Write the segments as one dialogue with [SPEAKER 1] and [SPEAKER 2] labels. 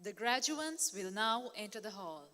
[SPEAKER 1] The graduates will now enter the hall.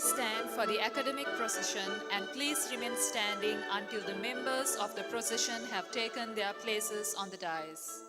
[SPEAKER 1] Please stand for the academic procession and please remain standing until the members of the procession have taken their places on the dais.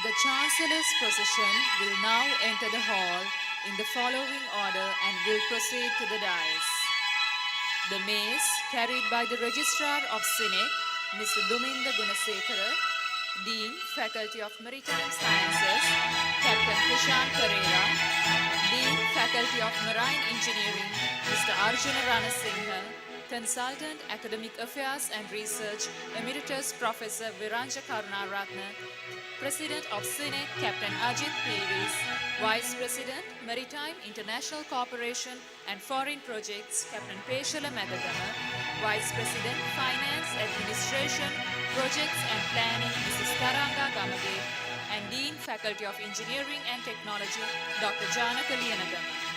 [SPEAKER 1] The Chancellor's procession will now enter the hall in the following order and will proceed to the dais. The mace carried by the Registrar of CINEC, Mr. Duminda Gunasekara, Dean, Faculty of Maritime Sciences, Captain Krishan Pereira, Dean, Faculty of Marine Engineering, Mr. Arjuna Ranasinghe, Consultant Academic Affairs and Research, Emeritus Professor Viranja Karunaratne, President of CINEC, Captain Ajit Pevis, Vice President, Maritime International Cooperation and Foreign Projects, Captain Peshala Magadama, Vice President, Finance, Administration, Projects and Planning, Mrs. Taranga Gamage, and Dean, Faculty of Engineering and Technology, Dr. Janaka Liyanagama.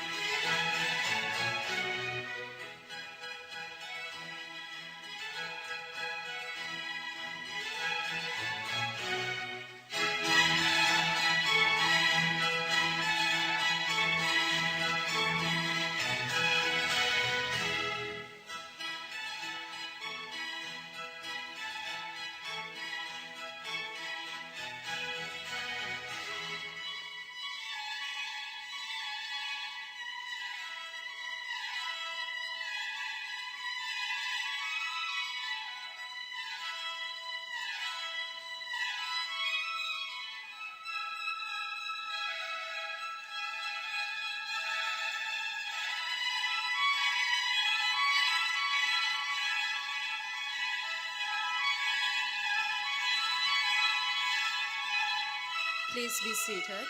[SPEAKER 1] Please be seated.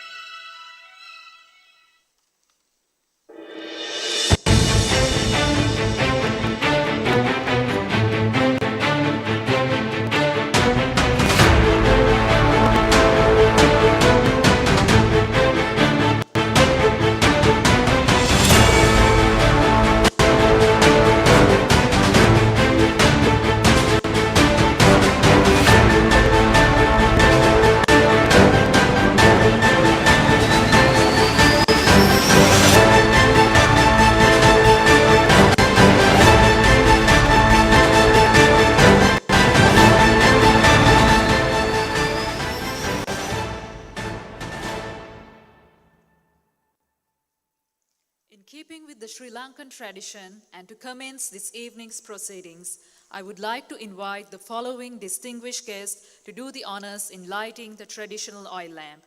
[SPEAKER 1] keeping with the Sri Lankan tradition and to commence this evening's proceedings, I would like to invite the following distinguished guests to do the honors in lighting the traditional oil lamp.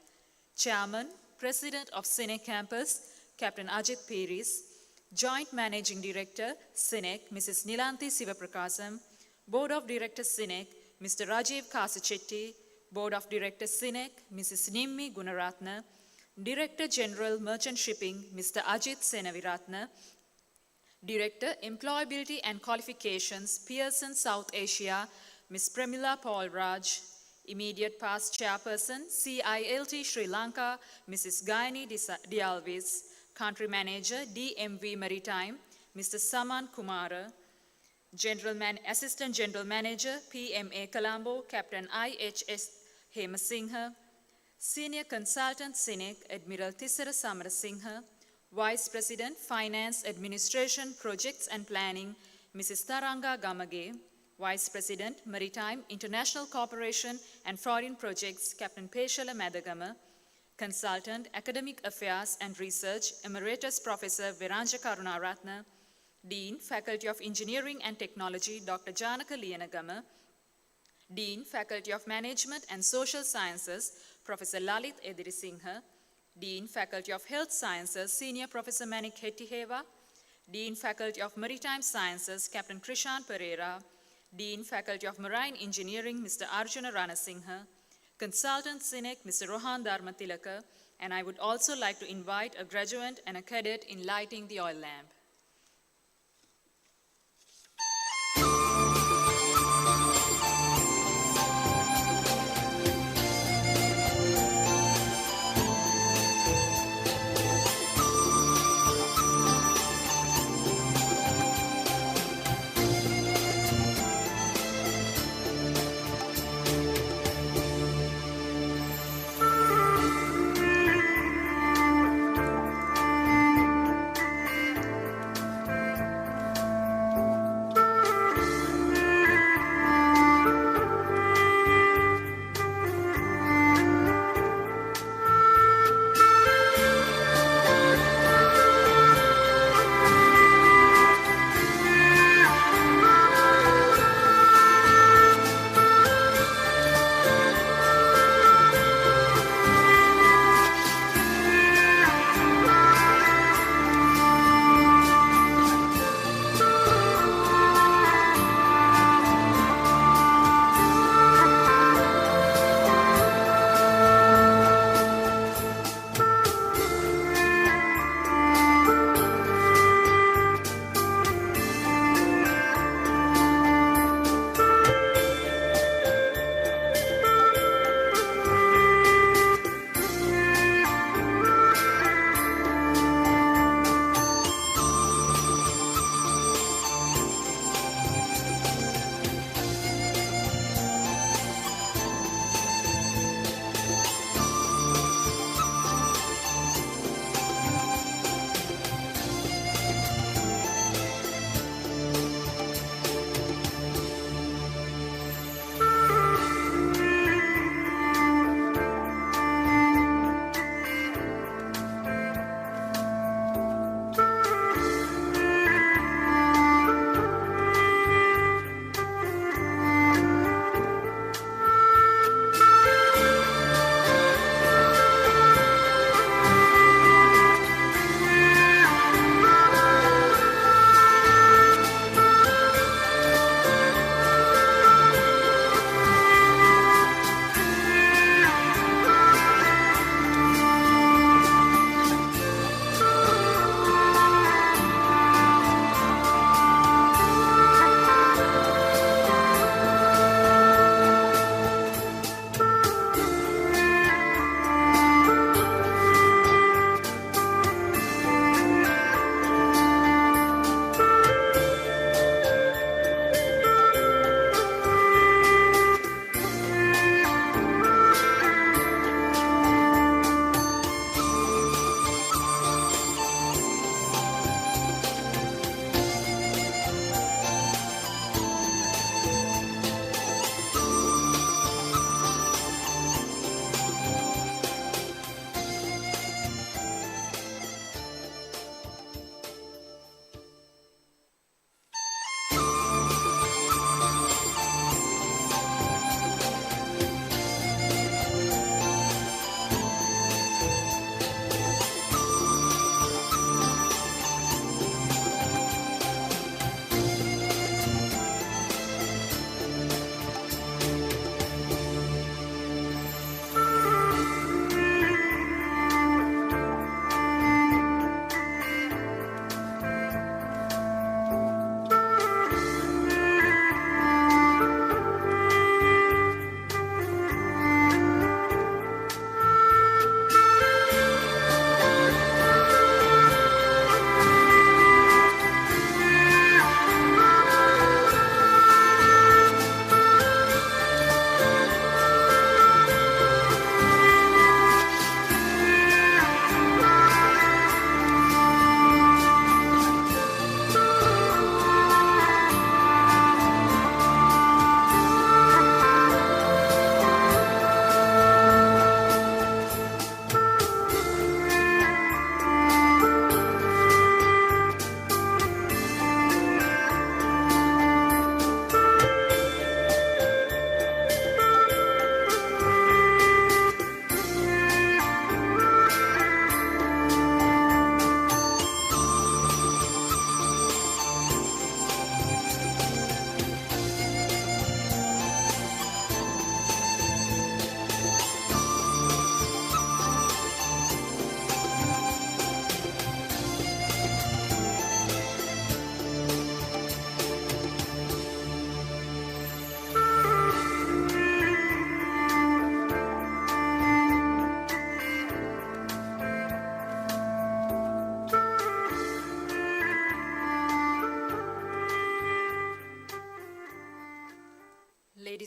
[SPEAKER 1] Chairman, President of CINEC Campus, Captain Ajit Piris, Joint Managing Director, CINEC, Mrs. Nilanthi Sivaprakasam, Board of Directors, CINEC, Mr. Rajiv Kasachetti, Board of Directors, CINEC, Mrs. Nimmi Gunaratna, Director General Merchant Shipping, Mr. Ajit Senaviratna, Director Employability and Qualifications, Pearson South Asia, Ms. Premila Paul Raj, Immediate Past Chairperson, CILT Sri Lanka, Mrs. Gayani Dialvis, Country Manager, DMV Maritime, Mr. Saman Kumara, Assistant General Manager, PMA Colombo, Captain IHS Hemasinghe, Senior Consultant, CINEC, Admiral Tissara Samarasinghe, Vice President, Finance, Administration, Projects and Planning, Mrs. Taranga Gamage, Vice President, Maritime, International Cooperation and Foreign Projects, Captain Peshala Madagama, Consultant, Academic Affairs and Research, Emeritus Professor Viranja Karunaratna, Dean, Faculty of Engineering and Technology, Dr. Janaka Liyanagama, Dean, Faculty of Management and Social Sciences, Professor Lalit Edirisinghe, Dean, Faculty of Health Sciences, Senior Professor Manik Hetiheva, Dean, Faculty of Maritime Sciences, Captain Krishan Pereira, Dean, Faculty of Marine Engineering, Mr. Arjuna Ranasinghe, Consultant CINEC, Mr. Rohan Dharmatilaka, and I would also like to invite a graduate and a cadet in lighting the oil lamp.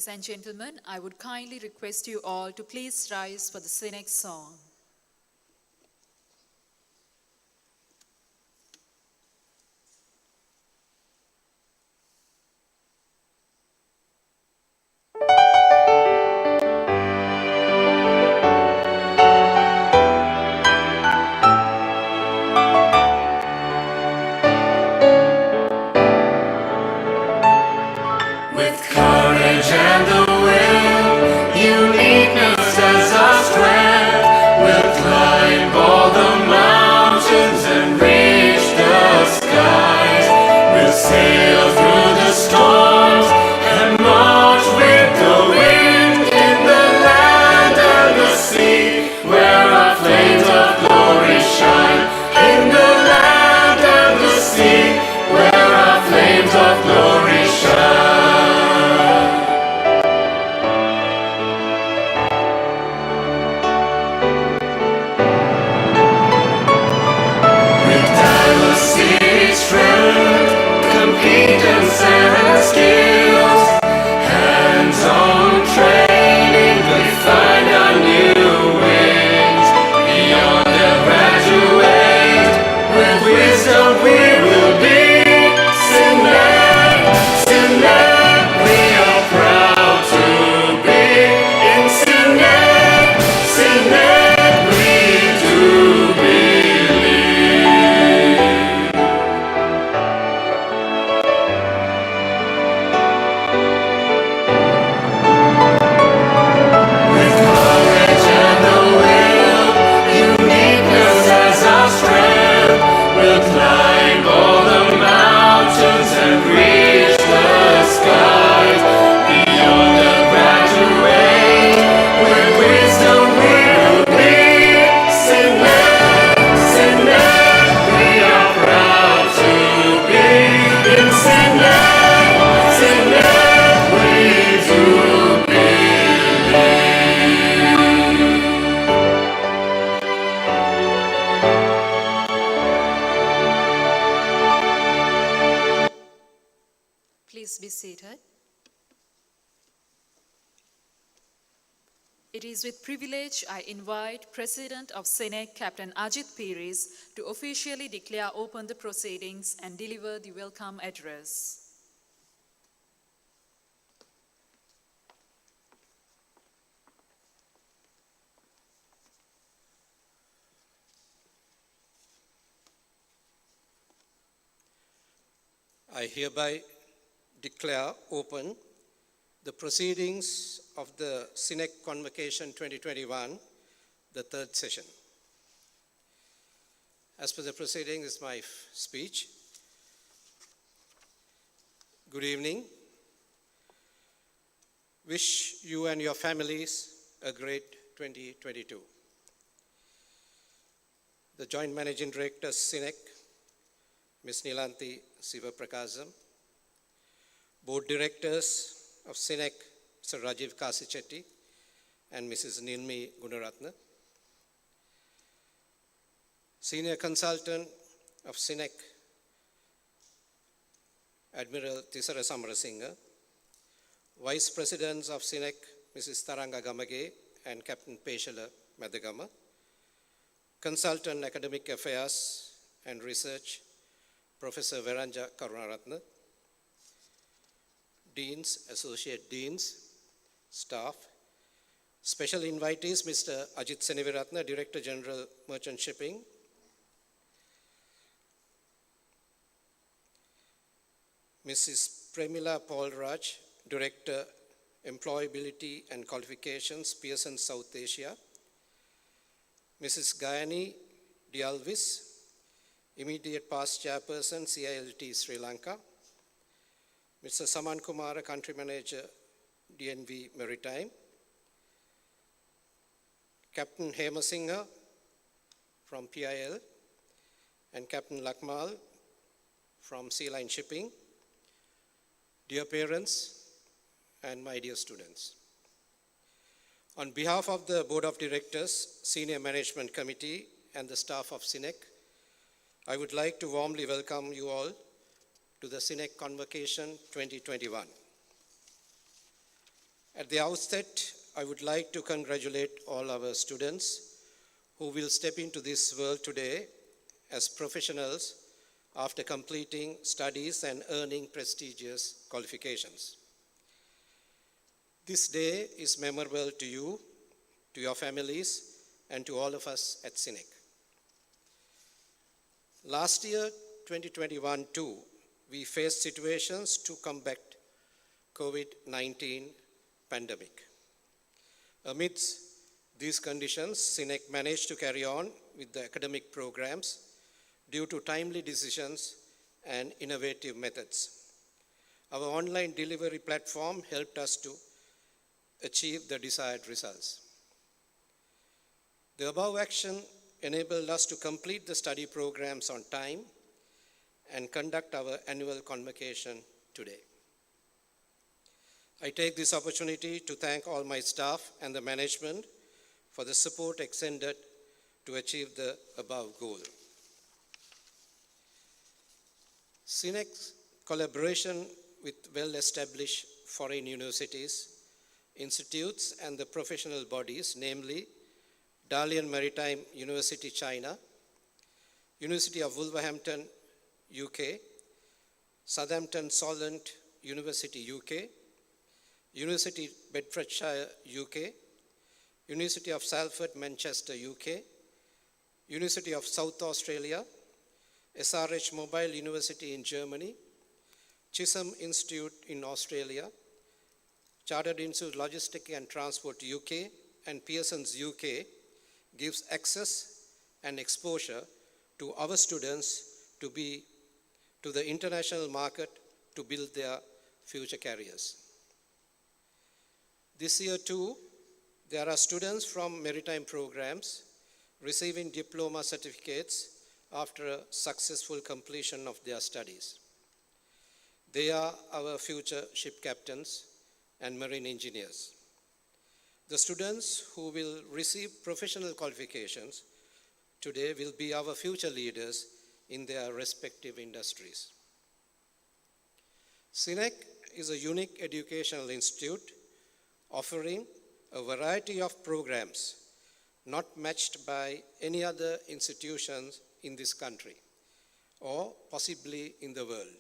[SPEAKER 1] Ladies and gentlemen, I would kindly request you all to please rise for the CINEC song.
[SPEAKER 2] With courage and the will, uniqueness as our strength, we'll climb all the mountains and reach the skies. We'll sail through the storms and march with the wind in the land and the sea, where our flames of glory shine. In the land and the sea, where our flames of glory shine. Competence and skills, hands-on training, we find our new wings. Beyond and graduate, with wisdom we will be. CINEC, CINEC, we are proud to be. In CINEC, CINEC, we do believe. We'll climb all the mountains and reach the skies. Beyond the graduate, with wisdom we will be. CINEC, CINEC, we are proud to be. In CINEC, CINEC, we do believe.
[SPEAKER 1] Please be seated. It is with privilege I invite President of CINEC, Captain Ajit Pires, to officially declare open the proceedings and deliver the welcome address.
[SPEAKER 3] I hereby declare open the proceedings of the CINEC Convocation 2021, the third session. As per the proceedings is my speech. Good evening. Wish you and your families a great 2022. The Joint Managing Director, CINEC, Ms. Nilanthi Sivaprakasam, Board Directors of CINEC, Sir Rajiv Kasichetti and Mrs. Nilmi Gunaratna, Senior Consultant of CINEC, Admiral Tisara Samarasinghe, Vice Presidents of CINEC, Mrs. Taranga Gamage and Captain Peshala Madagama, Consultant Academic Affairs and Research, Professor Veranja Karunaratne, Deans, Associate Deans, staff, special invitees, Mr. Ajit Seneviratne, Director General Merchant Shipping, Mrs. Premila Paul-Raj, Director Employability and Qualifications, Pearson South Asia, Mrs. Gayani Dialvis, Immediate Past Chairperson, CILT Sri Lanka, Mr. Saman Kumara, Country Manager, DNV Maritime, Captain Hema Singha from PIL, and Captain Lakmal from Sea Line Shipping, dear parents and my dear students. On behalf of the Board of Directors, Senior Management Committee, and the staff of CINEC, I would like to warmly welcome you all to the CINEC Convocation 2021. At the outset, I would like to congratulate all our students who will step into this world today as professionals after completing studies and earning prestigious qualifications. This day is memorable to you, to your families, and to all of us at CINEC. Last year, 2021 too, we faced situations to combat COVID-19 pandemic. Amidst these conditions, CINEC managed to carry on with the academic programs due to timely decisions and innovative methods. Our online delivery platform helped us to achieve the desired results. The above action enabled us to complete the study programs on time and conduct our annual convocation today. I take this opportunity to thank all my staff and the management for the support extended to achieve the above goal. CINEC's collaboration with well-established foreign universities, institutes, and the professional bodies, namely Dalian Maritime University, China, University of Wolverhampton, UK, Southampton Solent University, UK, University Bedfordshire, UK, University of Salford, Manchester, UK, University of South Australia, SRH Mobile University in Germany, Chisholm Institute in Australia, Chartered Institute Logistics and Transport, UK, and Pearson's, UK, gives access and exposure to our students to the international market to build their future careers. This year too, there are students from maritime programs receiving diploma certificates after a successful completion of their studies. They are our future ship captains and marine engineers. The students who will receive professional qualifications today will be our future leaders in their respective industries. CINEC is a unique educational institute offering a variety of programs not matched by any other institutions in this country or possibly in the world.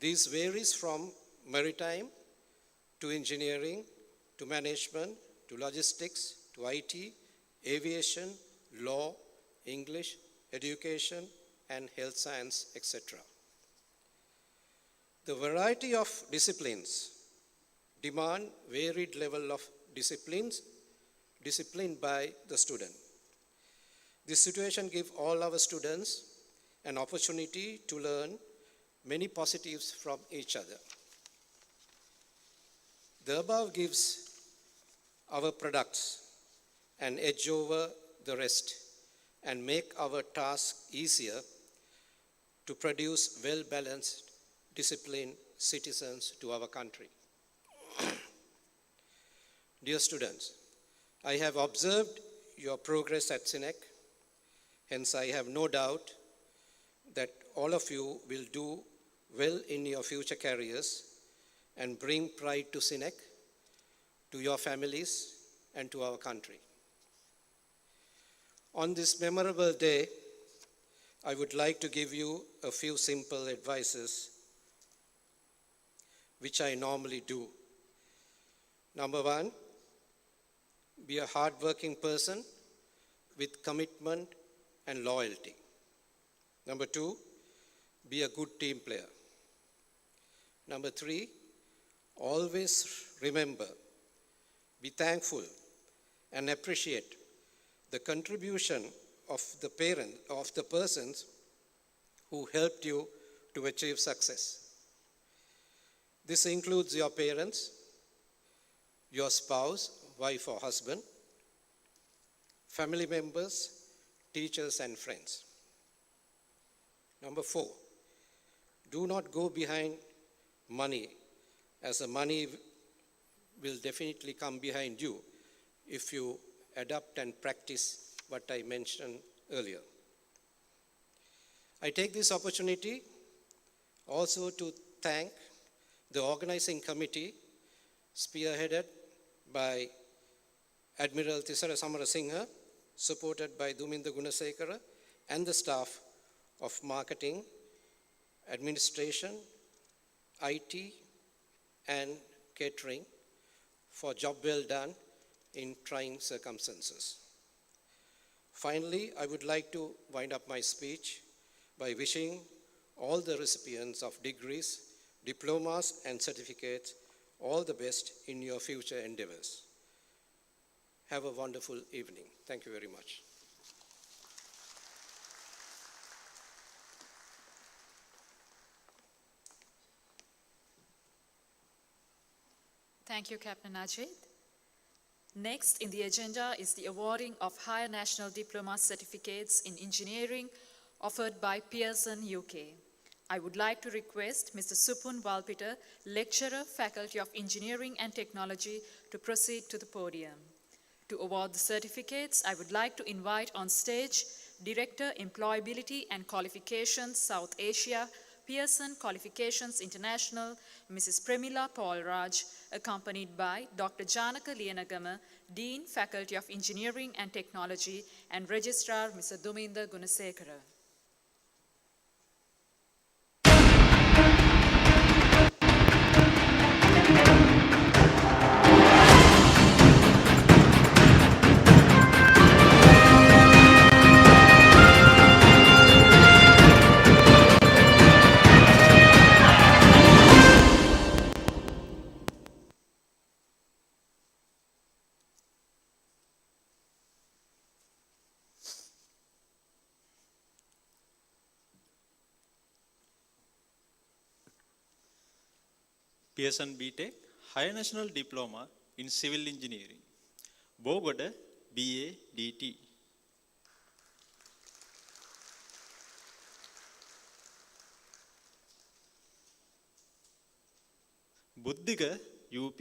[SPEAKER 3] This varies from maritime to engineering to management to logistics to IT, aviation, law, English, education, and health science, etc. The variety of disciplines demand varied level of discipline by the student. This situation gives all our students an opportunity to learn many positives from each other. The above gives our products an edge over the rest and make our task easier to produce well-balanced, disciplined citizens to our country. Dear students, I have observed your progress at CINEC, hence I have no doubt that all of you will do well in your future careers and bring pride to CINEC, to your families, and to our country. On this memorable day, I would like to give you a few simple advices which I normally do. Number one, be a hardworking person with commitment and loyalty. Number two, be a good team player. Number three, always remember, be thankful and appreciate the contribution of the persons who helped you to achieve success. This includes your parents, your spouse, wife or husband, family members, teachers and friends. Number four, do not go behind money, as the money will definitely come behind you if you adapt and practice what I mentioned earlier. I take this opportunity also to thank the organizing committee, spearheaded by Admiral Tisara Samarasinghe, supported by Duminda Gunasekara and the staff of marketing, administration, IT, and catering for job well done in trying circumstances. Finally, I would like to wind up my speech by wishing all the recipients of degrees, diplomas, and certificates all the best in your future endeavors. Have a wonderful evening. Thank you very much.
[SPEAKER 1] Thank you, Captain Ajit. Next in the agenda is the awarding of Higher National Diploma Certificates in Engineering offered by Pearson, UK. I would like to request Mr. Supun Walpita, Lecturer, Faculty of Engineering and Technology, to proceed to the podium. To award the certificates, I would like to invite on stage Director, Employability and Qualifications, South Asia, Pearson Qualifications International, Mrs. Premila Paulraj, accompanied by Dr. Janaka Liyanagama, Dean, Faculty of Engineering and Technology, and Registrar, Mr. Duminda Gunasekara.
[SPEAKER 4] Pearson BTech, Higher National Diploma in Civil Engineering. Bogoda BA DT. Buddhiga UP.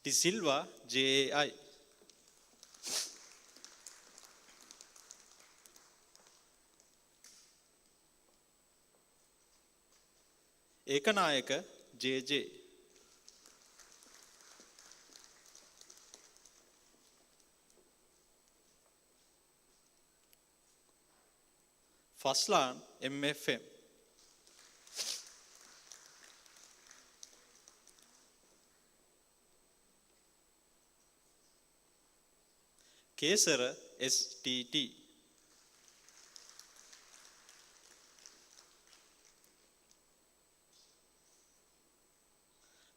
[SPEAKER 4] De Silva JAI. Ekanayaka JJ. Faslan MFM. Kesara STT.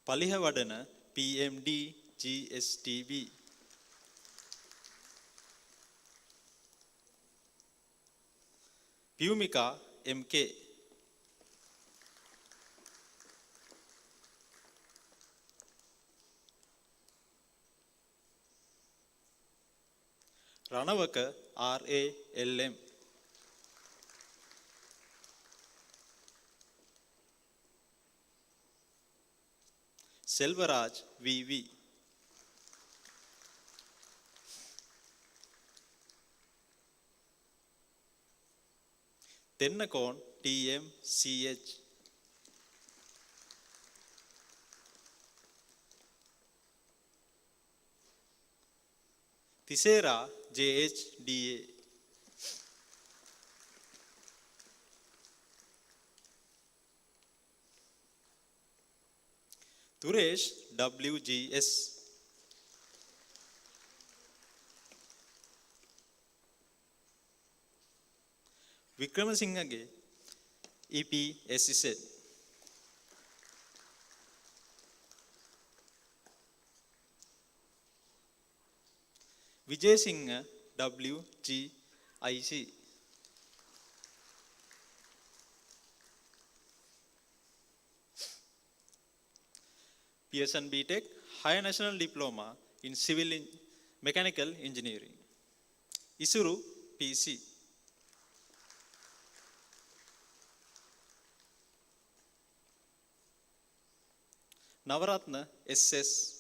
[SPEAKER 4] Palihavadana PMD GSTB. Pumika MK. Ranavaka RALM. Selvaraj VV. Tennakon TMCH. Tisera JHDA. Turesh WGS. Vikramasinghe EPSZ. Vijay Singh WGIC. Pearson BTech, Higher National Diploma in Civil Mechanical Engineering. Isuru PC. Navaratna SS.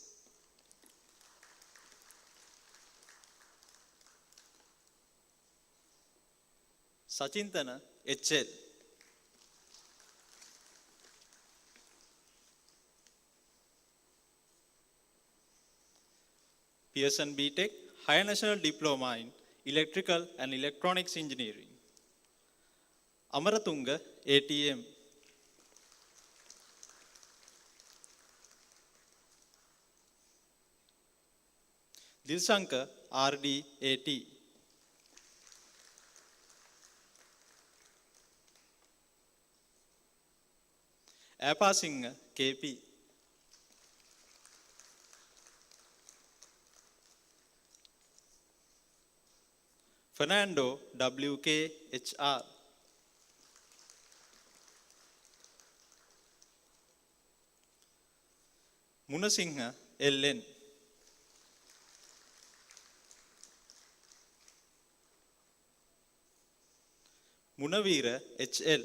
[SPEAKER 4] Sachintana HL. Pearson BTech Higher National Diploma in Electrical and Electronics Engineering. Amaratunga ATM. Dilshankar RDAT. Apasingha KP. Fernando WKHR. Munasingha LN. Munavira HL.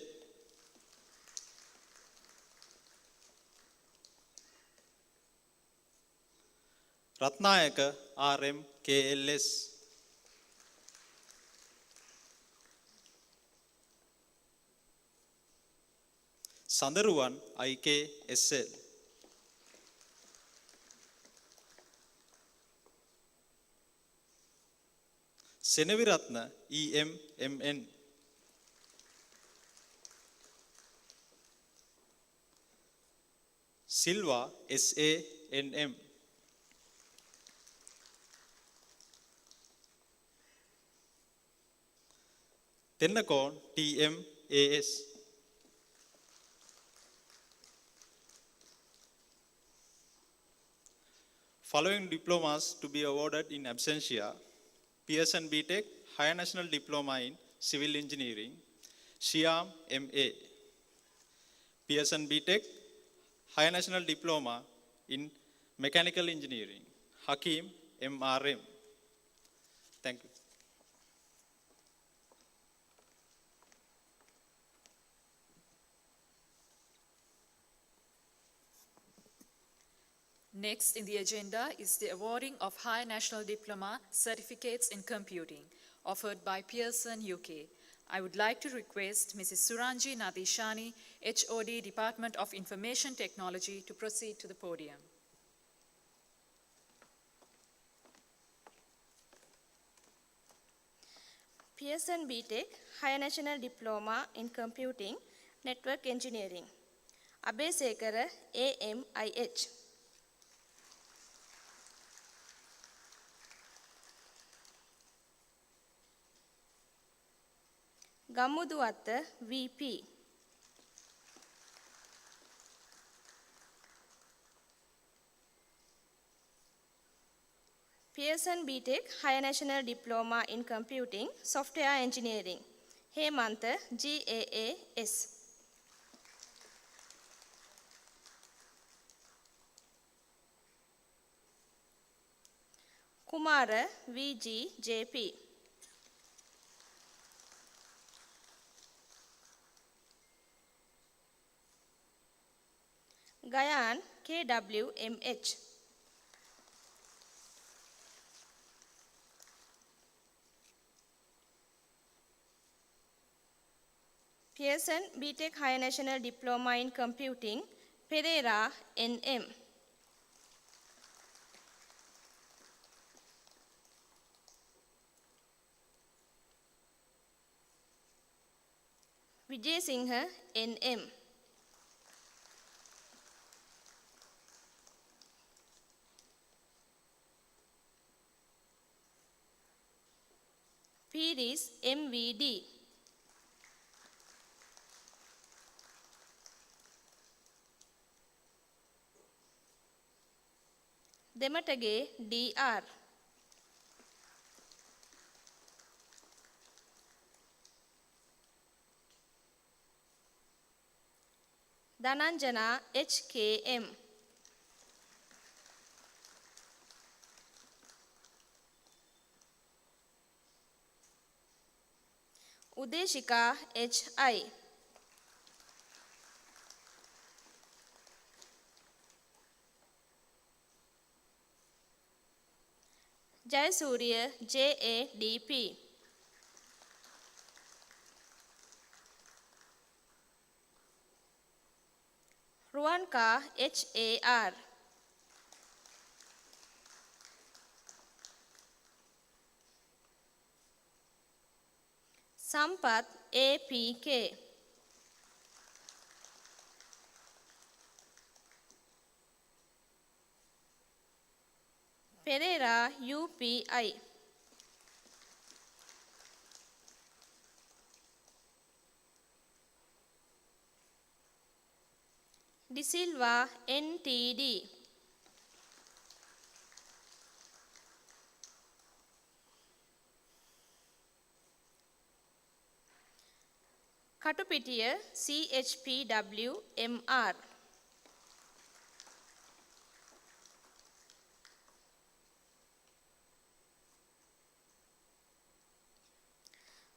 [SPEAKER 4] Ratnayaka RM KLS. Sandaruwan IKSL. Senaviratna EMMN. Silva SANM. Tennakon TMAS. Following diplomas to be awarded in absentia: Pearson BTech Higher National Diploma in Civil Engineering, Shyam MA. Pearson BTech Higher National Diploma in Mechanical Engineering, Hakim MRM. Thank you.
[SPEAKER 1] Next in the agenda is the awarding of High National Diploma Certificates in Computing, offered by Pearson UK. I would like to request Mrs. Suranji Nadishani, HOD, Department of Information Technology, to proceed to the podium.
[SPEAKER 5] Pearson BTech Higher National Diploma in Computing, Network Engineering. Abesekara AMIH. Gamuduwatta VP. Pearson BTech Higher National Diploma in Computing, Software Engineering, Hemantha GAAS. Kumara VGJP. Gayan KWMH. Pearson BTech Higher National Diploma in Computing, Pereira NM. Vijay Singha NM. Piris MVD. Dematage DR. Dhananjana HKM. Udeshika HI. Jayasuriya JADP. Ruanka HAR. Sampath APK. Pereira UPI. De Silva NTD. Katupitiya CHPW MR.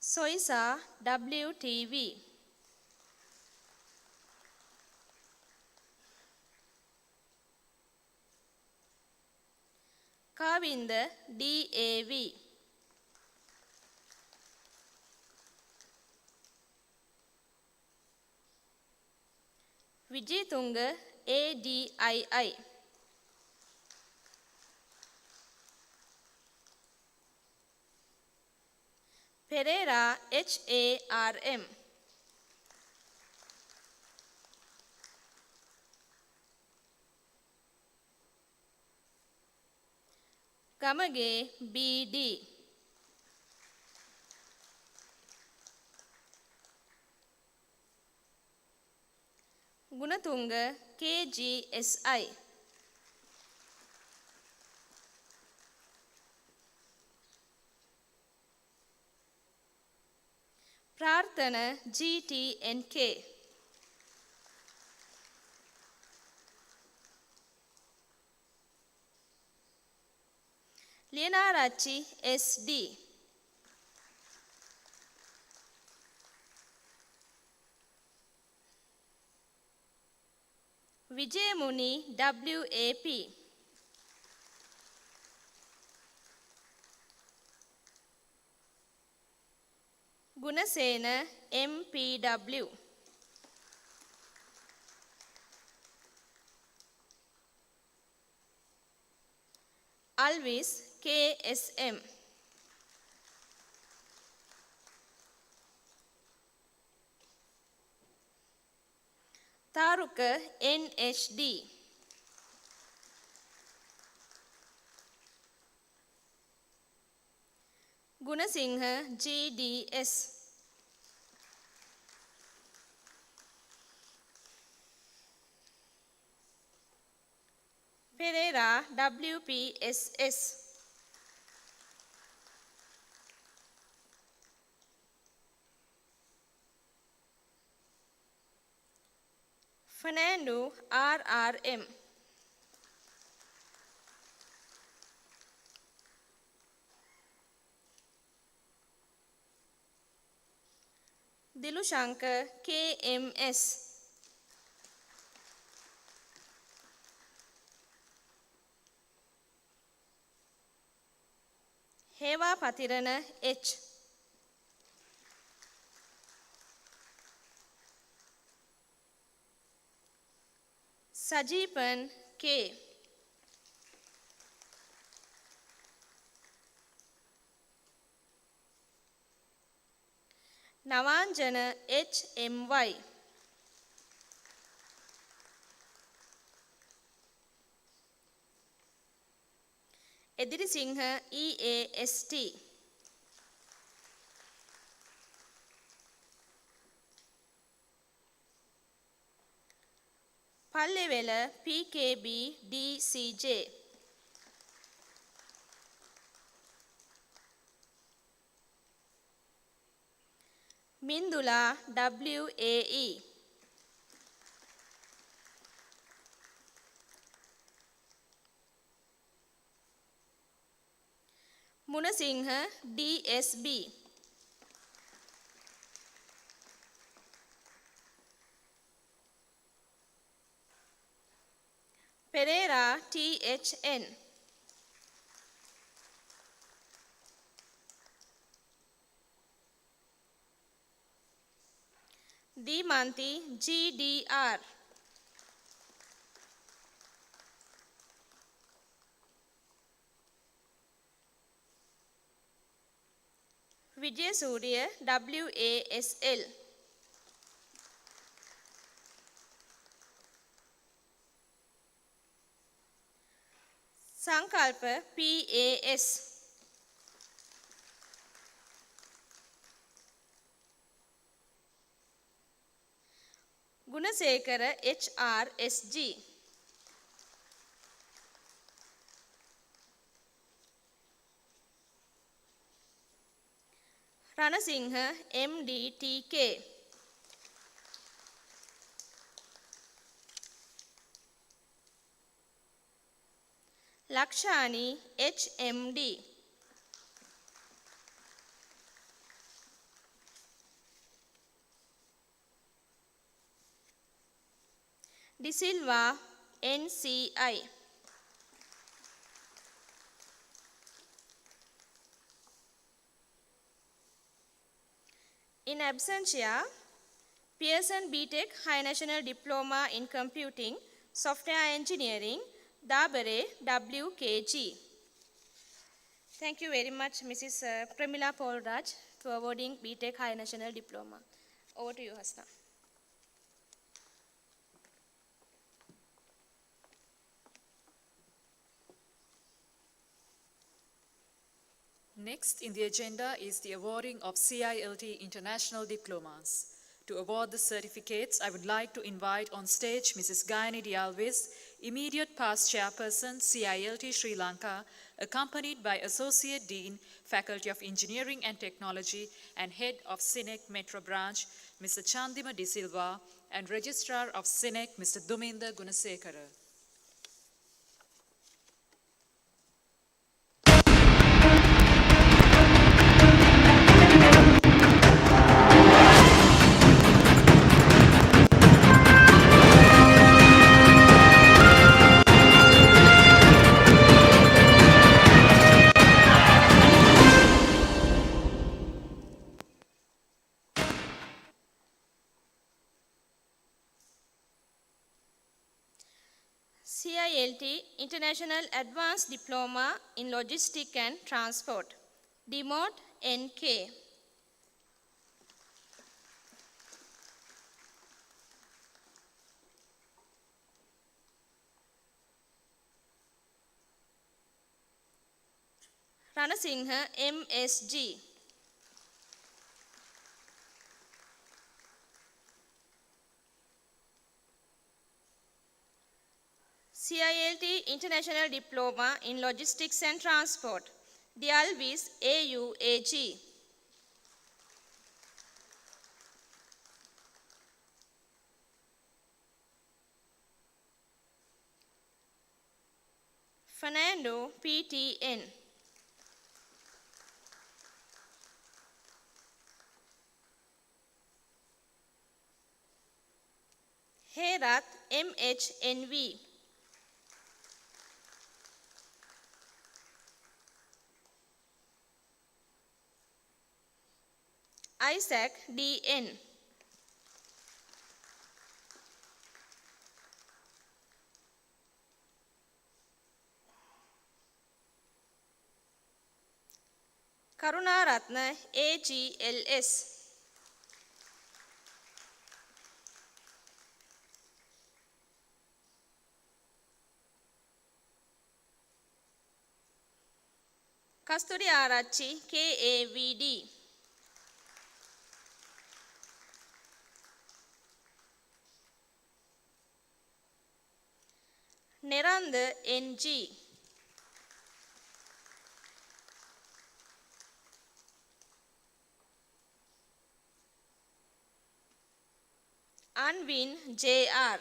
[SPEAKER 5] Soisa WTV. Kavinda DAV. Vijitunga ADII. Pereira HARM. Gamage BD. Gunatunga KGSI. Prarthana GTNK. Lienarachi SD. Vijayamuni WAP. Gunasena MPW. Alvis KSM. Taruka NHD. Gunasingha GDS. Pereira WPSS. Fernando RRM. Dilushankar KMS. Heva Patirana H. Sajipan K. Navanjana HMY. Edirisingha EAST. Pallevela PKB DCJ. Mindula WAE. Munasingha DSB. Pereira THN. Dimanti GDR. Vijayasuriya WASL. Sankalpa PAS. Gunasekara HRSG. Ranasinghe MDTK. Lakshani HMD. De Silva NCI. In absentia, Pearson BTech High National Diploma in Computing, Software Engineering, Dabare WKG. Thank you very much, Mrs. Premila Paulraj, for awarding BTech High National Diploma. Over to you, Hasna.
[SPEAKER 1] Next in the agenda is the awarding of CILT International Diplomas. To award the certificates, I would like to invite on stage Mrs. Gayani Dialvis, immediate past chairperson, CILT Sri Lanka, accompanied by Associate Dean, Faculty of Engineering and Technology, and Head of CINEC Metro Branch, Mr. Chandima De Silva, and Registrar of CINEC, Mr. Duminda Gunasekara.
[SPEAKER 5] CILT International Advanced Diploma in Logistics and Transport, DMOT NK. Ranasinghe MSG. CILT International Diploma in Logistics and Transport, Dialvis AUAG. Fernando PTN. Herat MHNV. Isaac DN. Karunaratna AGLS. Kasturi Arachi KAVD. Neranda NG. Anvin JR.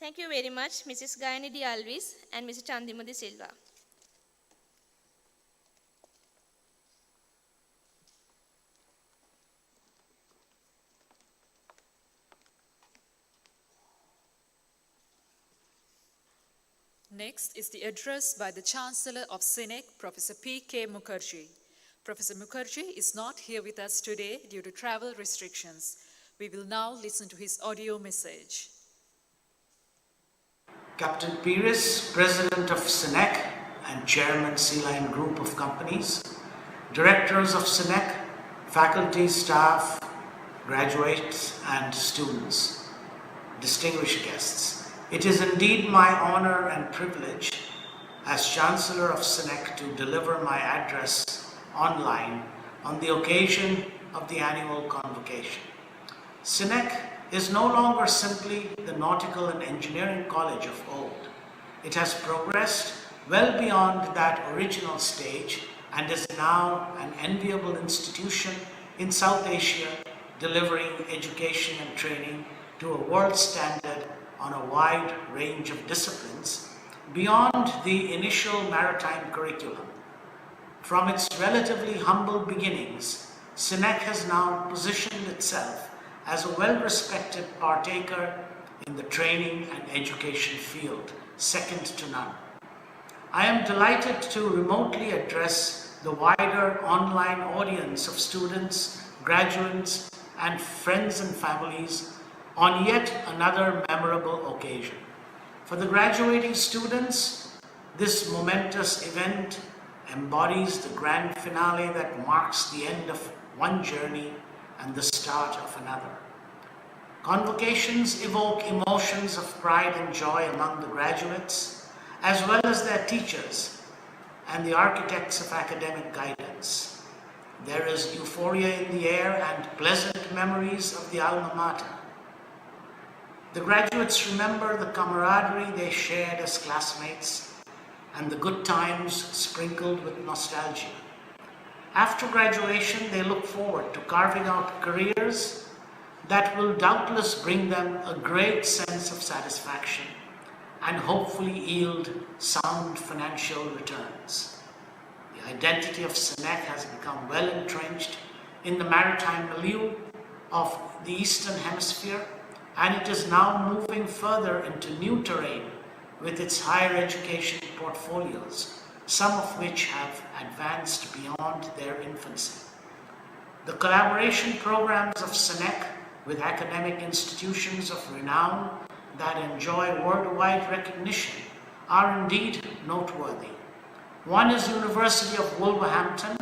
[SPEAKER 5] Thank you very much, Mrs. Gayani Alvis and Mr. Chandima De Silva.
[SPEAKER 1] Next is the address by the Chancellor of CINEC, Professor P.K. Mukherjee. Professor Mukherjee is not here with us today due to travel restrictions. We will now listen to his audio message.
[SPEAKER 6] Captain Pires, President of CINEC and Chairman C-Line Group of Companies, Directors of CINEC, faculty, staff, graduates and students, distinguished guests. It is indeed my honor and privilege as Chancellor of CINEC to deliver my address online on the occasion of the annual convocation. CINEC is no longer simply the nautical and engineering college of old. It has progressed well beyond that original stage and is now an enviable institution in South Asia, delivering education and training to a world standard on a wide range of disciplines beyond the initial maritime curriculum. From its relatively humble beginnings, CINEC has now positioned itself as a well-respected partaker in the training and education field, second to none. I am delighted to remotely address the wider online audience of students, graduates, and friends and families on yet another memorable occasion. For the graduating students, this momentous event embodies the grand finale that marks the end of one journey and the start of another. Convocations evoke emotions of pride and joy among the graduates, as well as their teachers and the architects of academic guidance. There is euphoria in the air and pleasant memories of the alma mater. The graduates remember the camaraderie they shared as classmates and the good times sprinkled with nostalgia. After graduation, they look forward to carving out careers that will doubtless bring them a great sense of satisfaction and hopefully yield sound financial returns. The identity of CINEC has become well entrenched in the maritime milieu of the Eastern Hemisphere, and it is now moving further into new terrain with its higher education portfolios, some of which have advanced beyond their infancy. The collaboration programs of CINEC with academic institutions of renown that enjoy worldwide recognition are indeed noteworthy. One is University of Wolverhampton,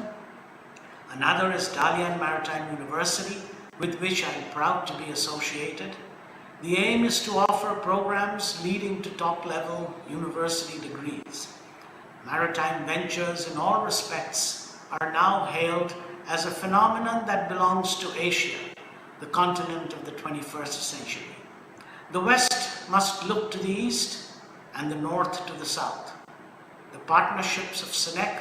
[SPEAKER 6] another is Dalian Maritime University, with which I am proud to be associated. The aim is to offer programs leading to top-level university degrees. Maritime ventures in all respects are now hailed as a phenomenon that belongs to Asia, the continent of the 21st century. The West must look to the East and the North to the South. The partnerships of CINEC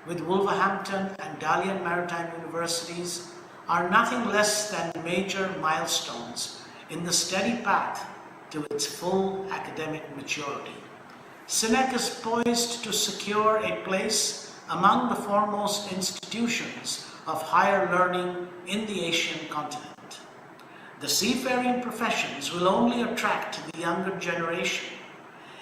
[SPEAKER 6] with Wolverhampton and Dalian Maritime Universities are nothing less than major milestones in the steady path to its full academic maturity. CINEC is poised to secure a place among the foremost institutions of higher learning in the Asian continent. The seafaring professions will only attract the younger generation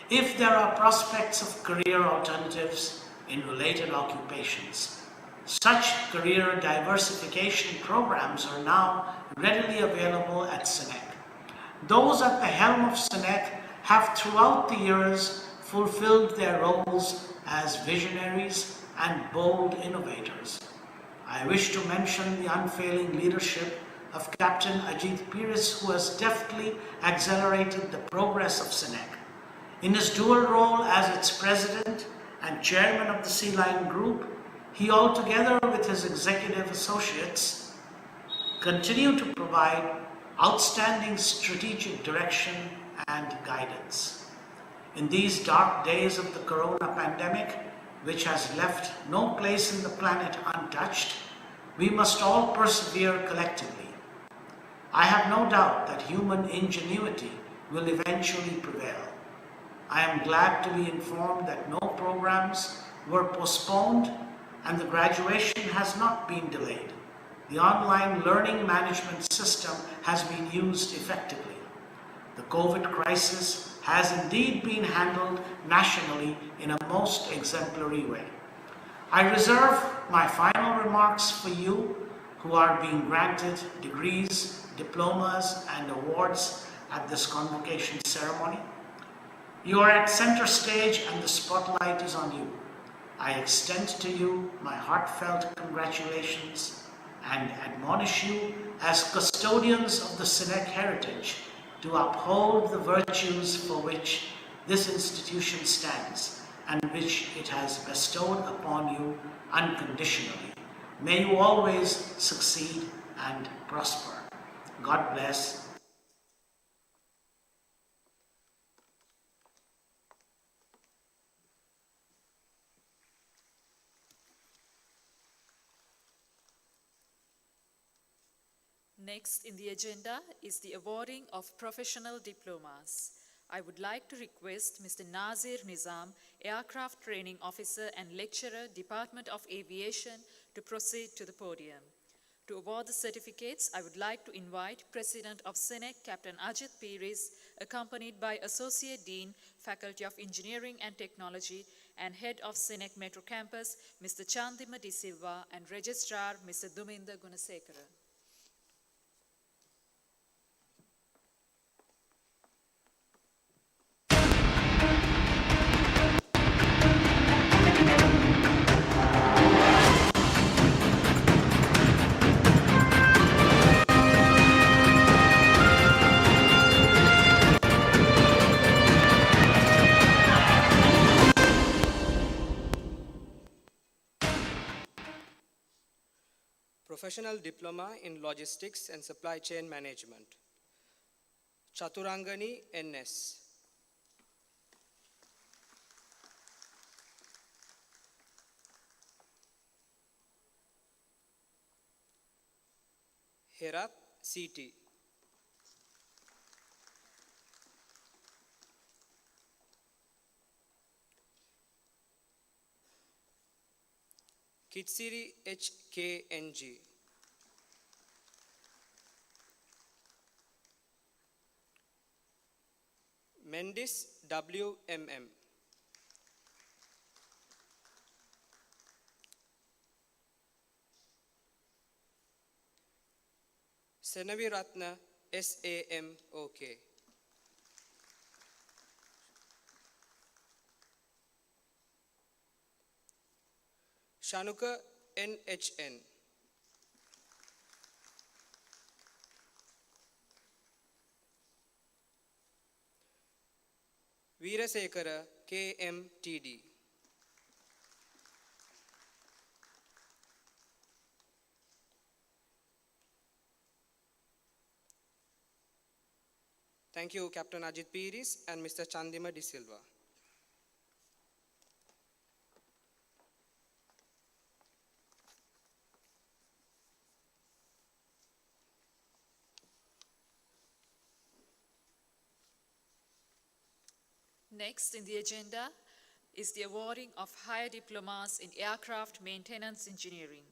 [SPEAKER 6] if there are prospects of career alternatives in related occupations. Such career diversification programs are now readily available at CINEC. Those at the helm of CINEC have throughout the years fulfilled their roles as visionaries and bold innovators. I wish to mention the unfailing leadership of Captain Ajit Pires, who has deftly accelerated the progress of CINEC. In his dual role as its president and chairman of the C-Line Group, he, altogether with his executive associates, continue to provide outstanding strategic direction and guidance. In these dark days of the corona pandemic, which has left no place in the planet untouched, we must all persevere collectively. I have no doubt that human ingenuity will eventually prevail. I am glad to be informed that no programs were postponed and the graduation has not been delayed. The online learning management system has been used effectively. The COVID crisis has indeed been handled nationally in a most exemplary way. I reserve my final remarks for you who are being granted degrees diplomas, and awards at this convocation ceremony. You are at center stage and the spotlight is on you. I extend to you my heartfelt congratulations and admonish you as custodians of the CINEC heritage to uphold the virtues for which this institution stands and which it has bestowed upon you unconditionally. May you always succeed and prosper. God bless.
[SPEAKER 1] Next in the agenda is the awarding of professional diplomas. I would like to request Mr. Nazir Nizam, Aircraft Training Officer and Lecturer, Department of Aviation, to proceed to the podium. To award the certificates, I would like to invite President of CINEC, Captain Ajit Piris, accompanied by Associate Dean, Faculty of Engineering and Technology, and Head of CINEC Metro Campus, Mr. Chandima De Silva, and Registrar, Mr. Duminda Gunasekara.
[SPEAKER 7] Professional Diploma in Logistics and Supply Chain Management. Chaturangani NS. Herat CT. Kitsiri HKNG. Mendis WMM. Senaviratna SAMOK. Shanuka NHN. Veerasekara KMTD. Thank you, Captain Ajit Piris and Mr. Chandima De Silva.
[SPEAKER 1] Next in the agenda is the awarding of higher diplomas in aircraft maintenance engineering.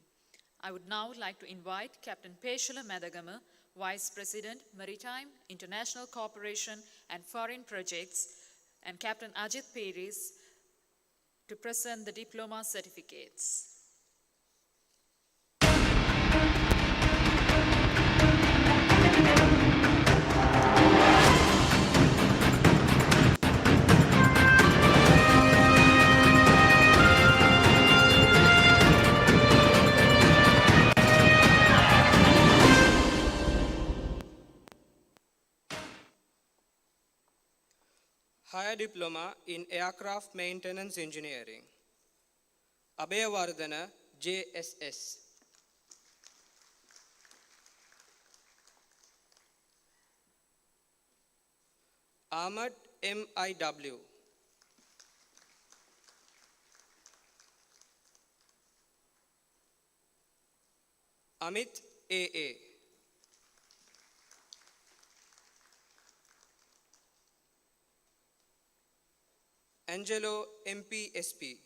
[SPEAKER 1] I would now like to invite Captain Peshala Madagama, Vice President, Maritime, International Cooperation and Foreign Projects, and Captain Ajit Piris to present the diploma certificates.
[SPEAKER 7] Higher Diploma in Aircraft Maintenance Engineering. Abhayavardhana JSS. Ahmad MIW. Amit AA. Angelo MPSP.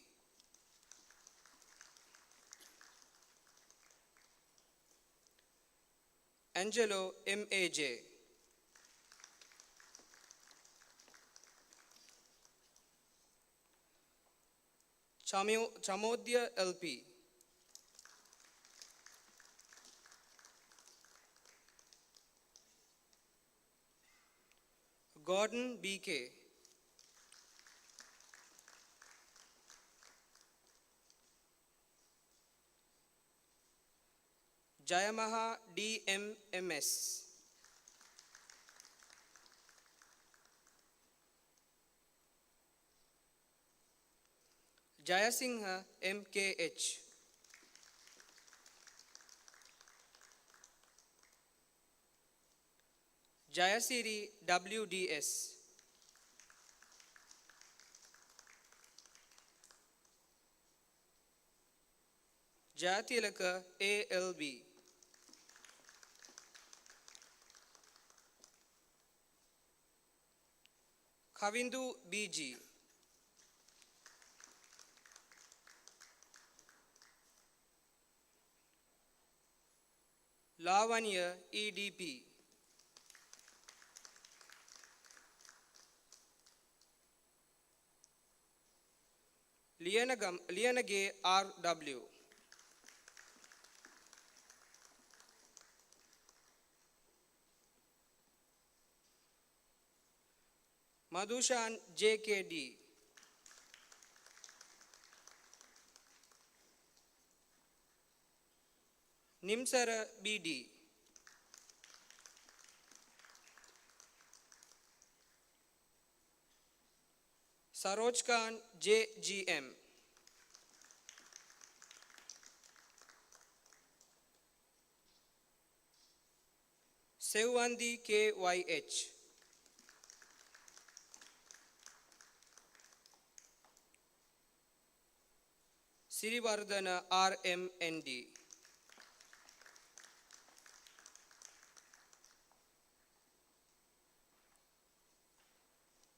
[SPEAKER 7] Angelo MAJ. Chamodya LP. Gordon B.K. Jayamaha D.M.M.S. Jayasingha M.K.H. Jayasiri W.D.S. Jayatilaka A.L.B. Kavindu B.G. Lavanya E.D.P. Lianage R.W. Madhushan J.K.D. Nimsara B.D. Saroj Khan J.G.M. Sevandi K.Y.H. Sirivardhana R.M.N.D.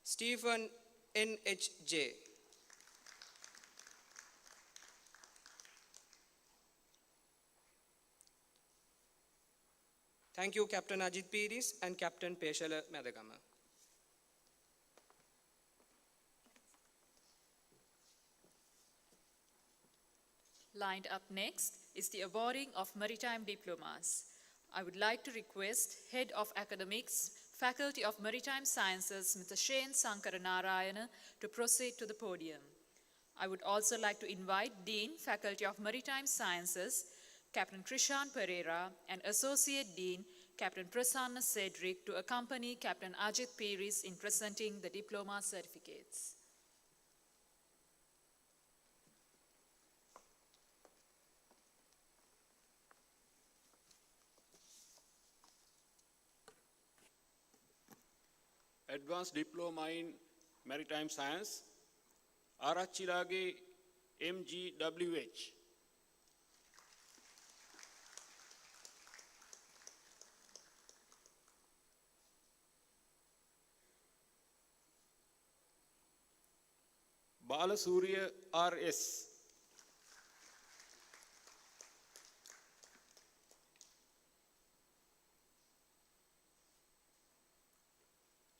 [SPEAKER 7] Stephen N.H.J. Thank you, Captain Ajit Piris and Captain Peshala Madagama.
[SPEAKER 1] Lined up next is the awarding of maritime diplomas. I would like to request Head of Academics, Faculty of Maritime Sciences, Mr. Shane Sankaranarayana, to proceed to the podium. I would also like to invite Dean, Faculty of Maritime Sciences, Captain Krishan Pereira, and Associate Dean, Captain Prasanna Cedric, to accompany Captain Ajit Piris in presenting the diploma certificates.
[SPEAKER 8] Advanced Diploma in Maritime Science, Arachilage MGWH. Balasuriya RS.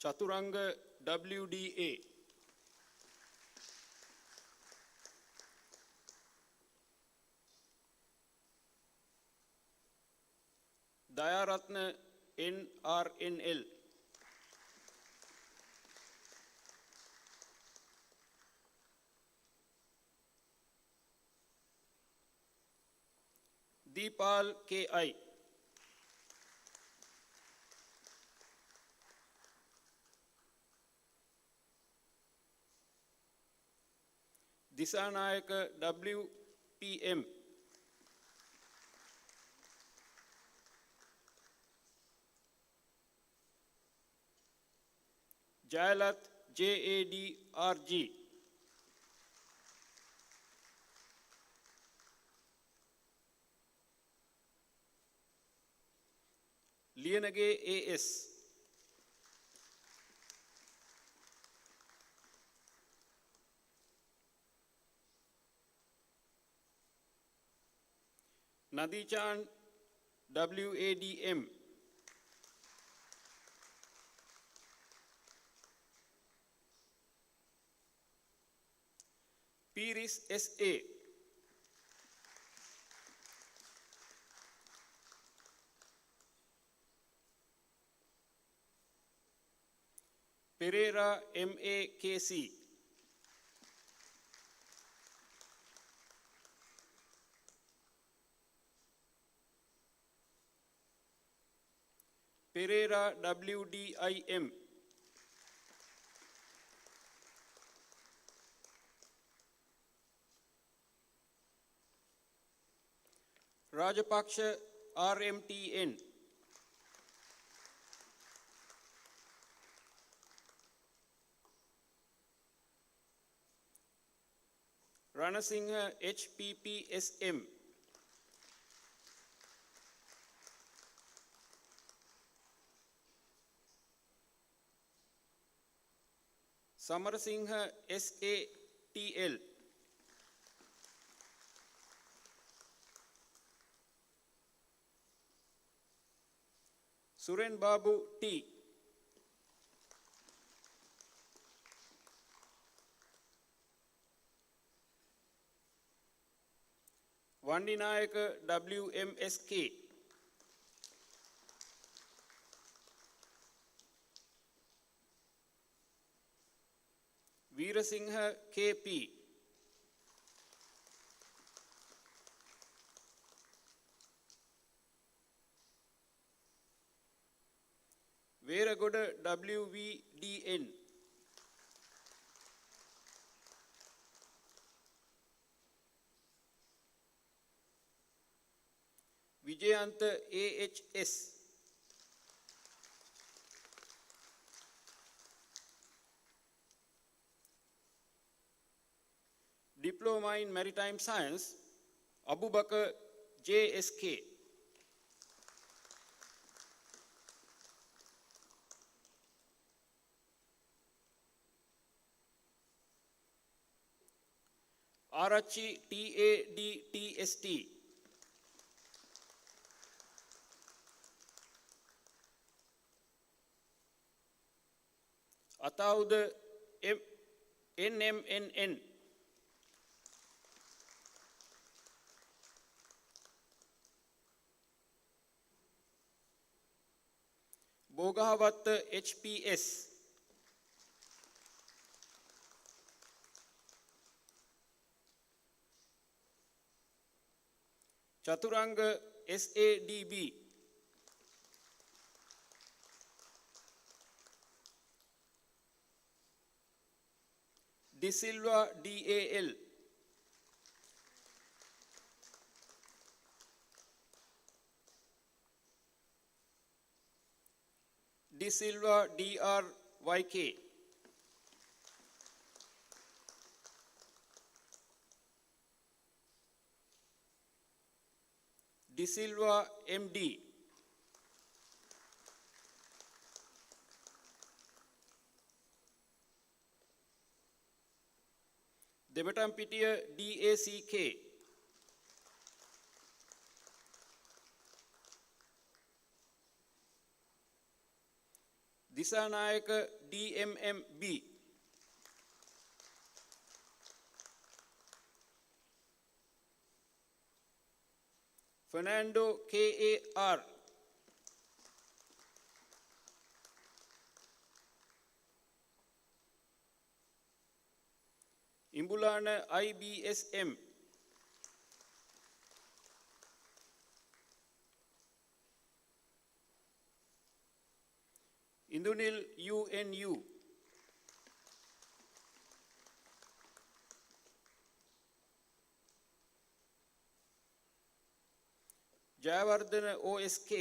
[SPEAKER 8] Chaturanga WDA. Dayaratna NRNL. Deepal KI. Disanayaka WPM. Jayalat JADRG. Lianage AS. Nadichan WADM. Piris SA. Pereira MAKC. Pereira WDIM. Rajapaksha RMTN. Ranasinghe HPPSM. Samarasinghe SATL. Suren Babu T. Vandinayaka WMSK. Veerasinghe KP. Veragoda WVDN. Vijayanta AHS. Diploma in Maritime Science, Abu Bakr JSK. Arachi TADTST. Ataud NMNN. Bogavatta HPS. Chaturanga SADB. De Silva DAL. De Silva DRYK. De Silva MD. Debatampitia DACK. Disanayaka DMMB. Fernando KAR. Imbulana IBSM. Indunil UNU. Jayawardena OSK.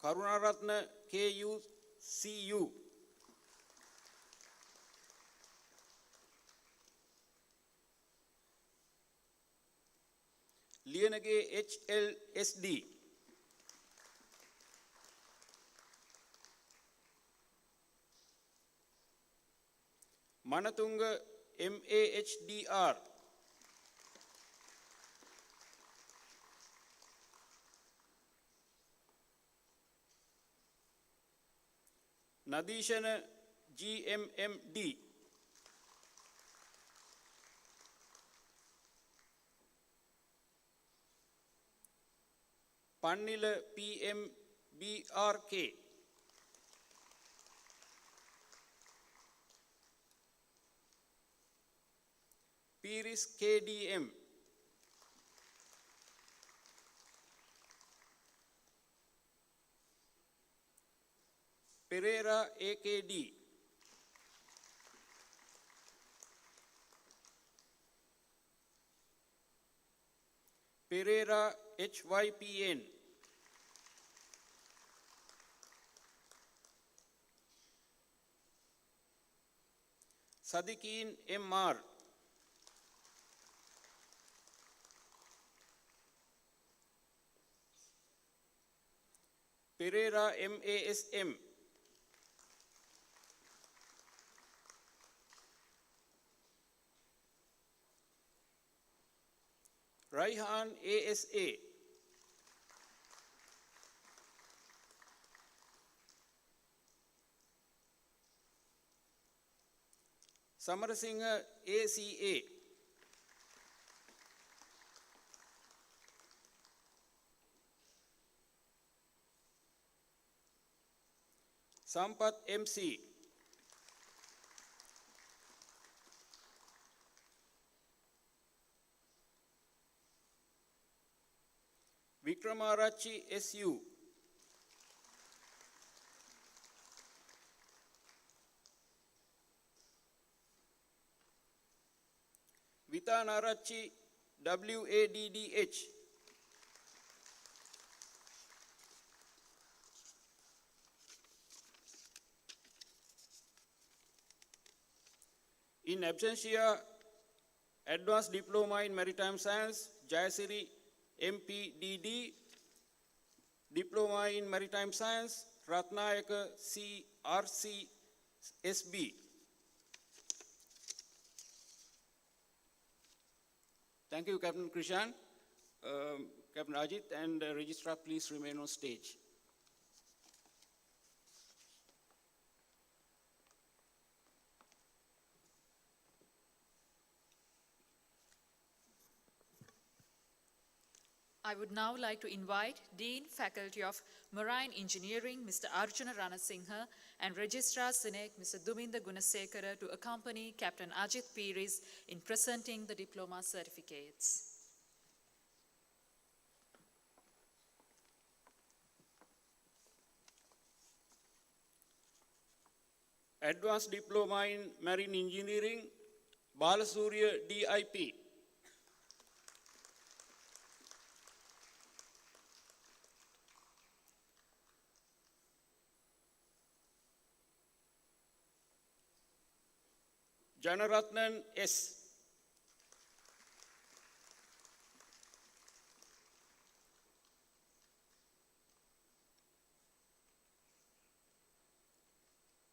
[SPEAKER 8] Karunaratna KUCU. Lienage HLSD. Manatunga MAHDR. Nadishana GMMD. Pannila PMBRK. Piris KDM. Pereira AKD. Pereira HYPN. Sadikin MR. Pereira MASM. Raihan ASA. Samarasinghe ACA. Sampath MC. Vikramarachi SU. Vitanarachi WADDH. In absentia, Advanced Diploma in Maritime Science, Jayasiri MPDD, Diploma in Maritime Science, Ratnayaka CRCSB. Thank you, Captain Krishan. Captain Ajit and Registrar, please remain on stage.
[SPEAKER 1] I would now like to invite Dean, Faculty of Marine Engineering, Mr. Arjuna Ranasinghe, and Registrar CINEC, Mr. Duminda Gunasekara, to accompany Captain Ajit Piris in presenting the diploma certificates.
[SPEAKER 8] Advanced Diploma in Marine Engineering, Balasurya DIP. Janaratnan S.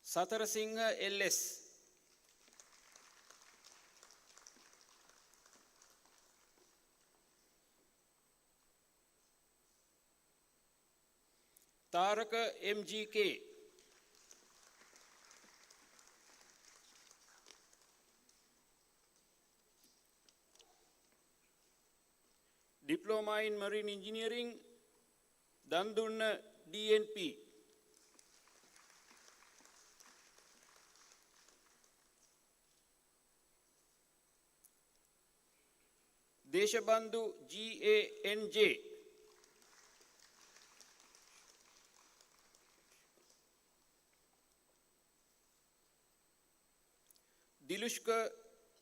[SPEAKER 8] Satarasinghe LS. Taraka MGK. Diploma in Marine Engineering, Dandunna DNP. Deshabandhu GANJ. Dilushka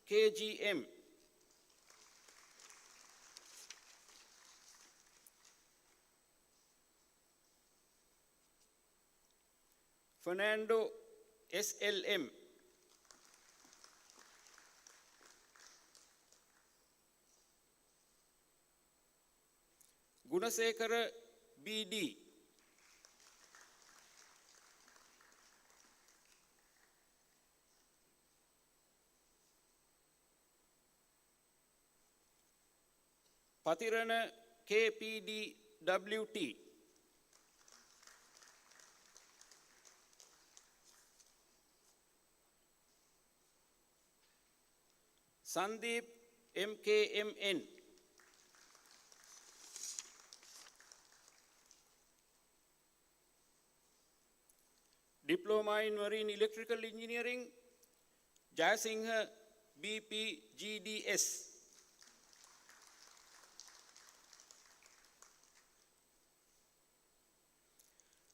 [SPEAKER 8] KGM. Fernando SLM. Gunasekara BD. Patirana KPDWT. Sandeep MKMN. Diploma in Marine Electrical Engineering, Jayasinghe BPGDS.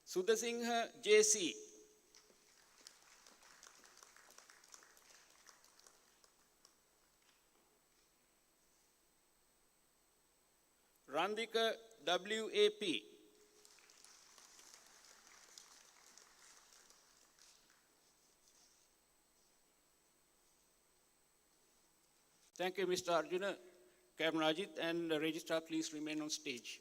[SPEAKER 8] Sudasinghe JC. Randika WAP. Thank you, Mr. Arjuna. Captain Ajit and the Registrar, please remain on stage.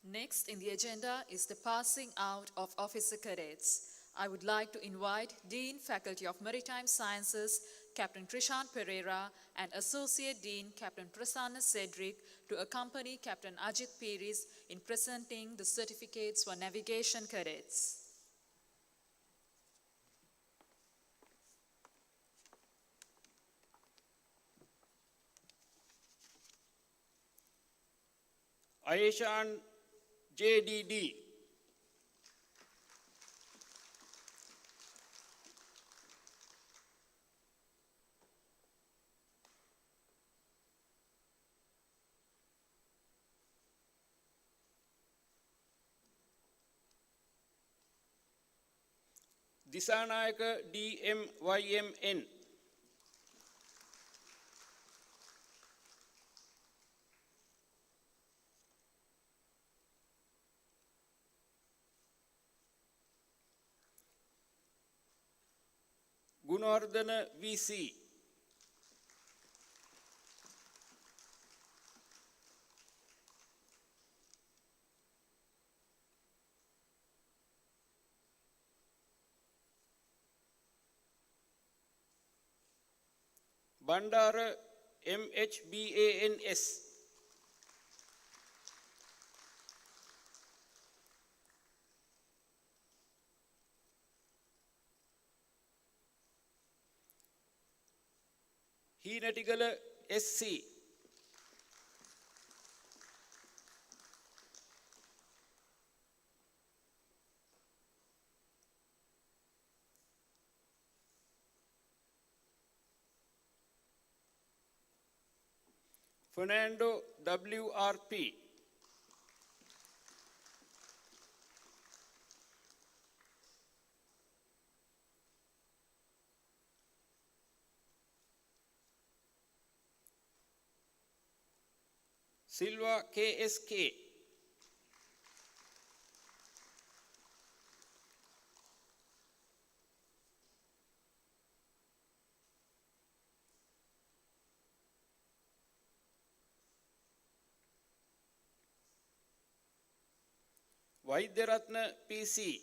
[SPEAKER 1] Next in the agenda is the passing out of officer cadets. I would like to invite Dean, Faculty of Maritime Sciences, Captain Trishan Pereira, and Associate Dean, Captain Prasanna Cedric, to accompany Captain Ajit Piris in presenting the certificates for navigation cadets.
[SPEAKER 8] Ayeshan JDD. Disanayaka DMYMN. Gunardana VC. Bandara MHBANS. Heenatigala SC. Fernando WRP. Silva KSK. Vaidyaratna PC.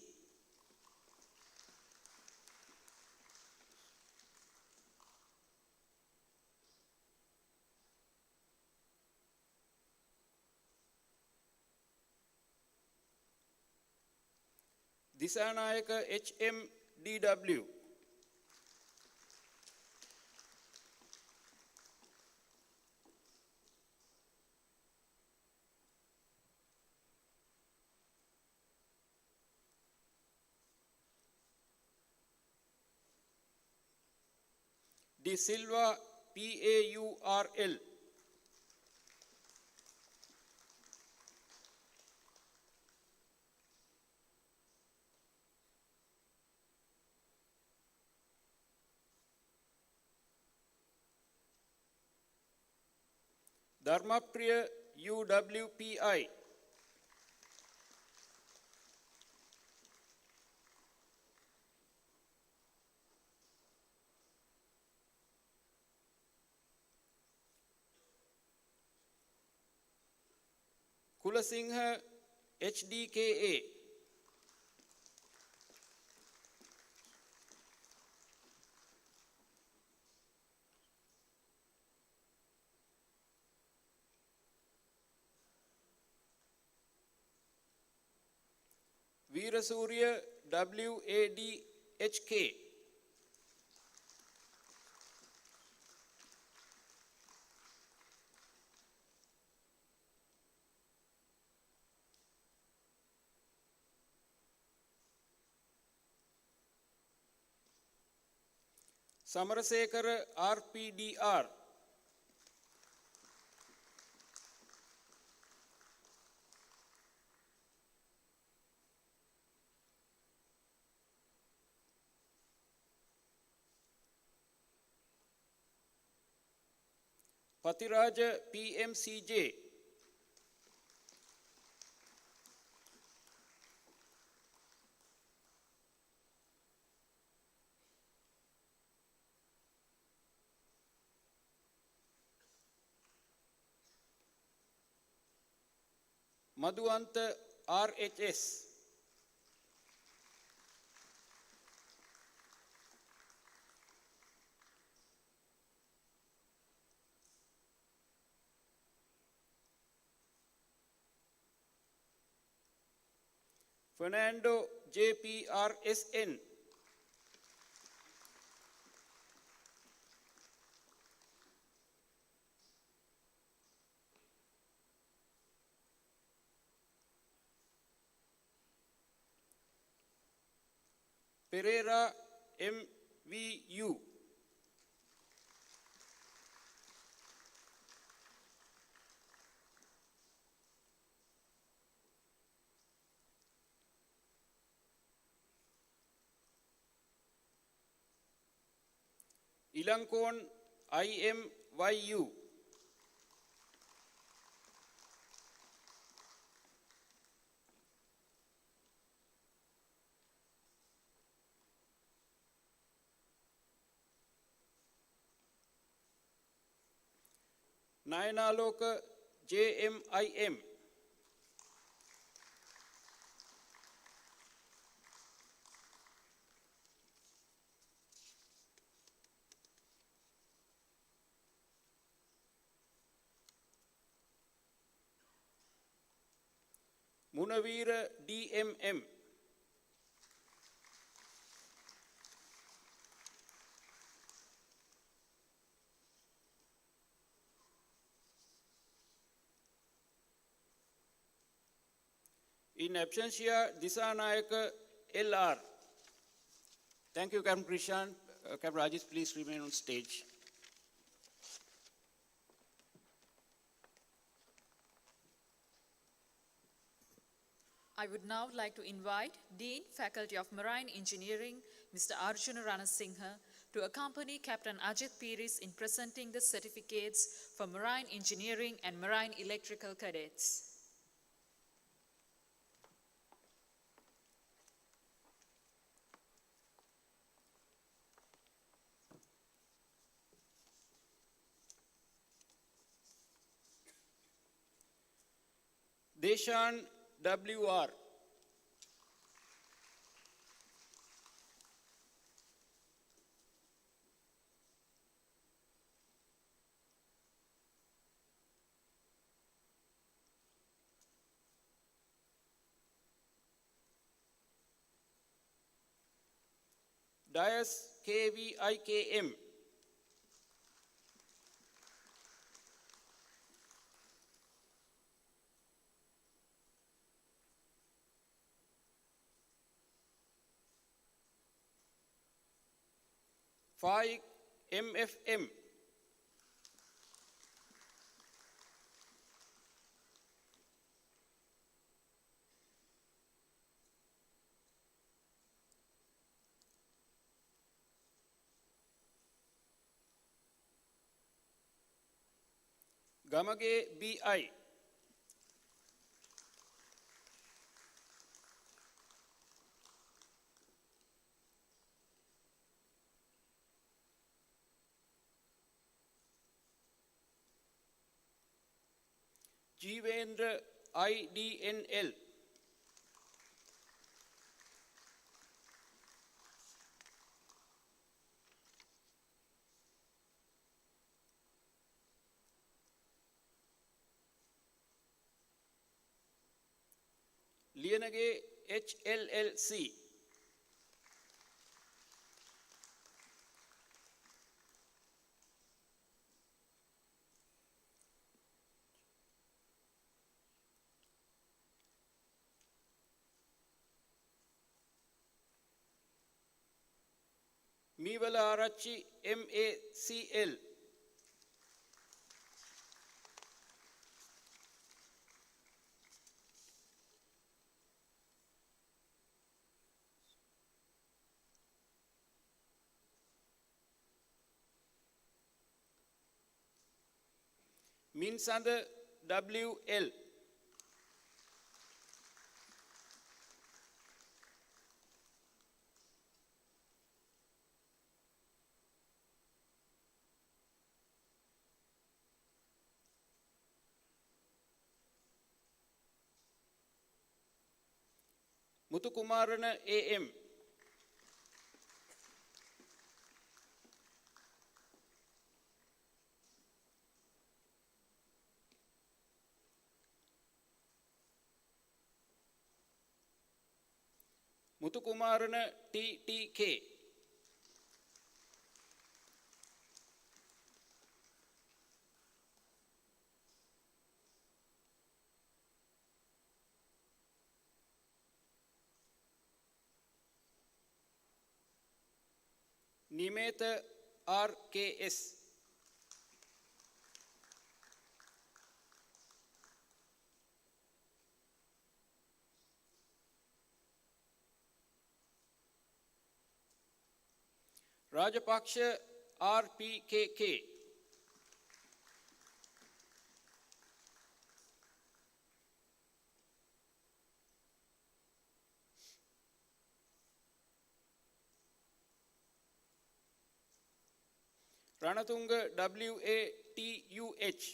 [SPEAKER 8] Disanayaka HMDW. De Silva PAURL. Dharmapriya UWPI. Kulasinghe HDKA. Veerasurya WADHK. Samarasekara RPDR. Patiraja PMCJ. Madhuanta RHS. Fernando JPRSN. Pereira MVU. Ilankon IMYU. Nayanaloka JMIM. Munavira DMM. In absentia, Disanayaka LR. Thank you, Captain Krishan. Captain Rajesh, please remain on stage.
[SPEAKER 1] I would now like to invite Dean, Faculty of Marine Engineering, Mr. Arjuna Ranasinghe, to accompany Captain Ajit Piris in presenting the certificates for Marine Engineering and Marine Electrical Cadets.
[SPEAKER 8] Deshan WR. Dias KVIKM. Faik MFM. Gamage BI. Jivendra IDNL. Lienage HLLC. Miwala Arachi MACL. Minsanda WL. Muthukumarana AM. Muthukumarana TTK. Nimetha RKS. Rajapaksha RPKK. Ranatunga WATUH.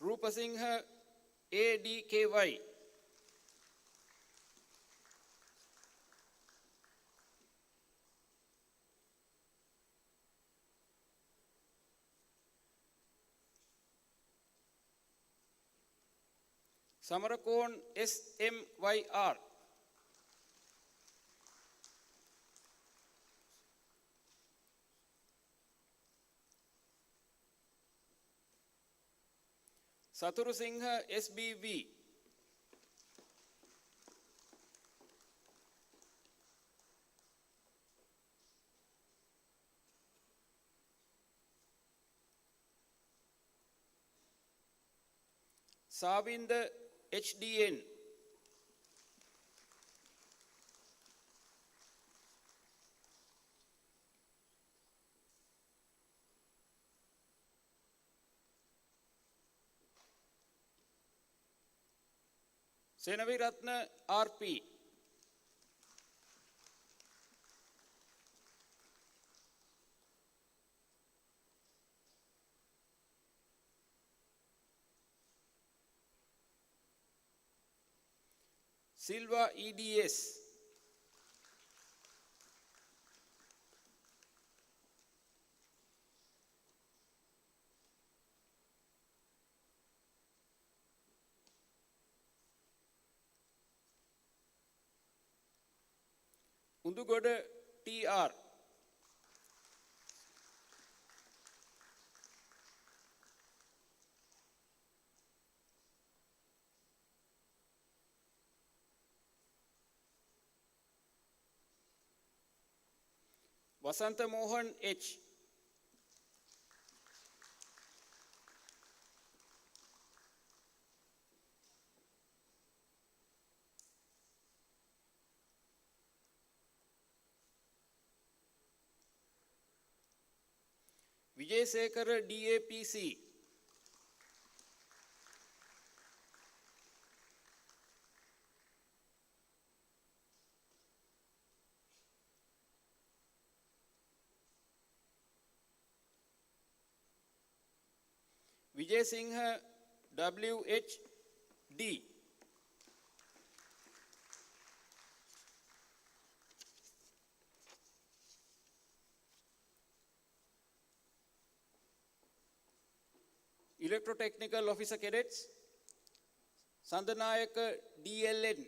[SPEAKER 8] Rupasinghe ADKY. Samarakon SMYR. Saturu Singha SBV. Savinda HDN. Senaviratna RP. Silva EDS. Undugoda TR. Vasanta Mohan H. Vijay Sekara DAPC. Vijay Singha WHD. Electrotechnical Officer Cadets. Sandanayaka DLN.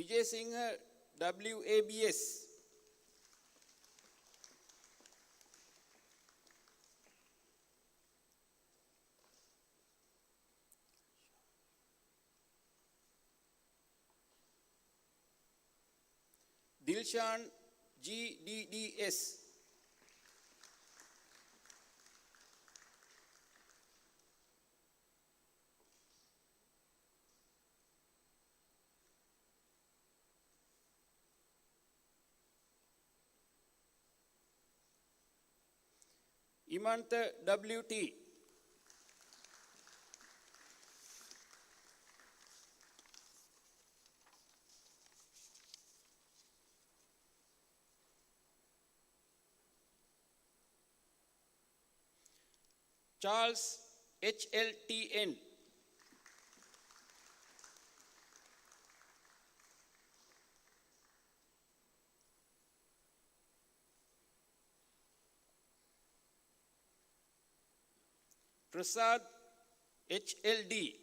[SPEAKER 8] Vijay Singh, WABS. Dilshan, GDDS. Imant, WT. Charles, HLTN. Prasad, HLD.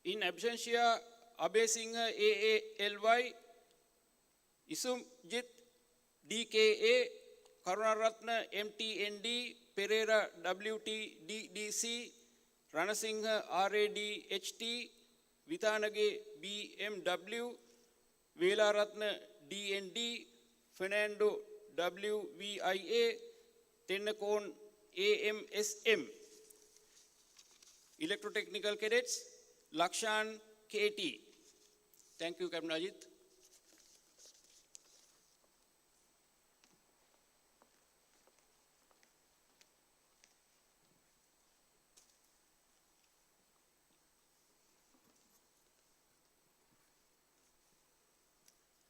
[SPEAKER 8] In absentia, Abhay Singh, AALY, Isumjit, DKA, Karunaratna, MTND, Pereira, WTDDC, Ranasinghe, RADHT, Vitanage, BMW, Velaratna, DND, Fernando, WVIA, Tenakon, AMSM. Electrotechnical cadets, Lakshan, KT. Thank you, Captain Ajit.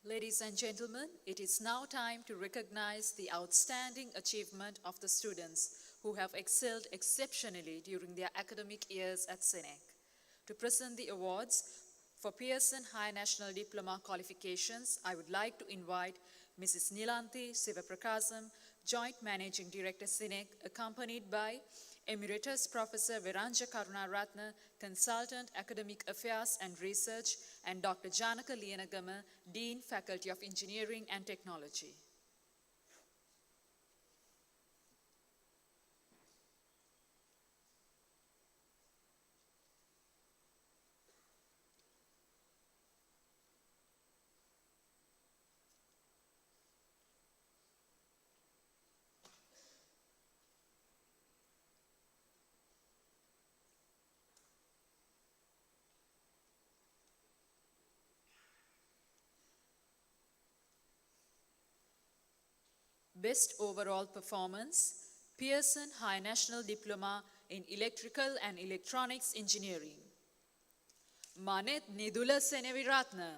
[SPEAKER 1] Ladies and gentlemen, it is now time to recognize the outstanding achievement of the students who have excelled exceptionally during their academic years at CINEC. To present the awards for Pearson High National Diploma qualifications, I would like to invite Mrs. Nilanthi Sivaprakasam, Joint Managing Director CINEC, accompanied by Emeritus Professor Viranja Karunaratne, Consultant Academic Affairs and Research, and Dr. Janaka Liyanagama, Dean, Faculty of Engineering and Technology. Best Overall Performance, Pearson High National Diploma in Electrical and Electronics Engineering. Manet Nidula Seneviratna.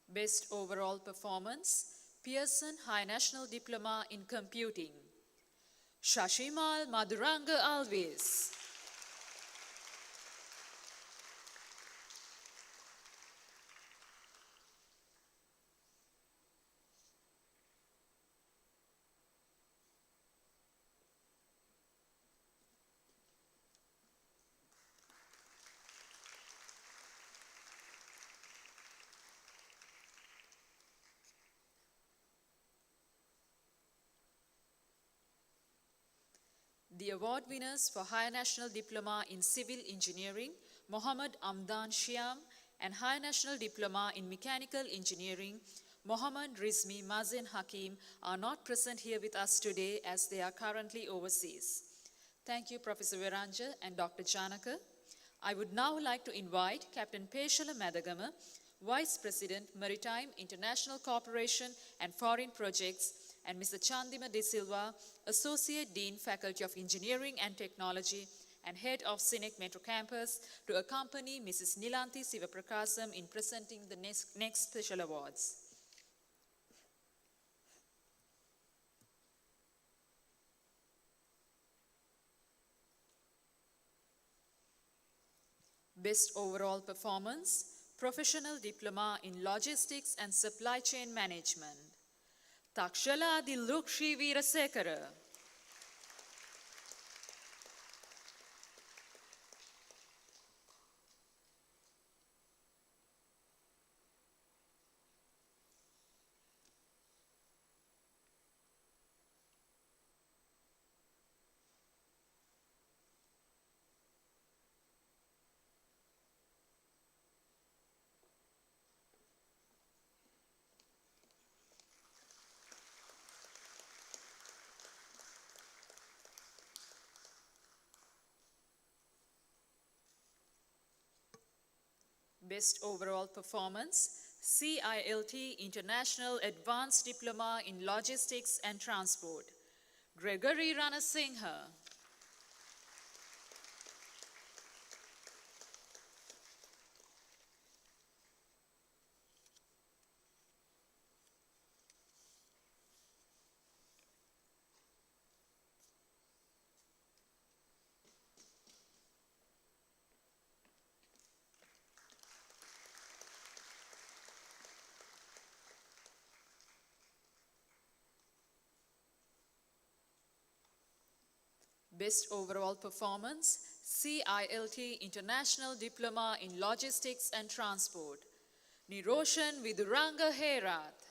[SPEAKER 1] Best Overall Performance, Pearson High National Diploma in Computing. Shashimal Madhuranga Alves. The award winners for High National Diploma in Civil Engineering, Mohammad Amdan Shyam, and High National Diploma in Mechanical Engineering, Mohammad Rizmi Mazin Hakim, are not present here with us today as they are currently overseas. Thank you, Professor Viranja and Dr. Janaka. I would now like to invite Captain Peshala Madagama, Vice President, Maritime International Cooperation and Foreign Projects, and Mr. Chandima De Silva, Associate Dean, Faculty of Engineering and Technology and Head of CINEC Metro Campus, to accompany Mrs. Nilanthi Sivaprakasam in presenting the next special awards. Best Overall Performance, Professional Diploma in Logistics and Supply Chain Management. Takshala Dilukshi Veerasekara. Best Overall Performance, CILT International Advanced Diploma in Logistics and Transport. Gregory Ranasinghe. Best Overall Performance, CILT International Diploma in Logistics and Transport. Niroshan Viduranga Herath.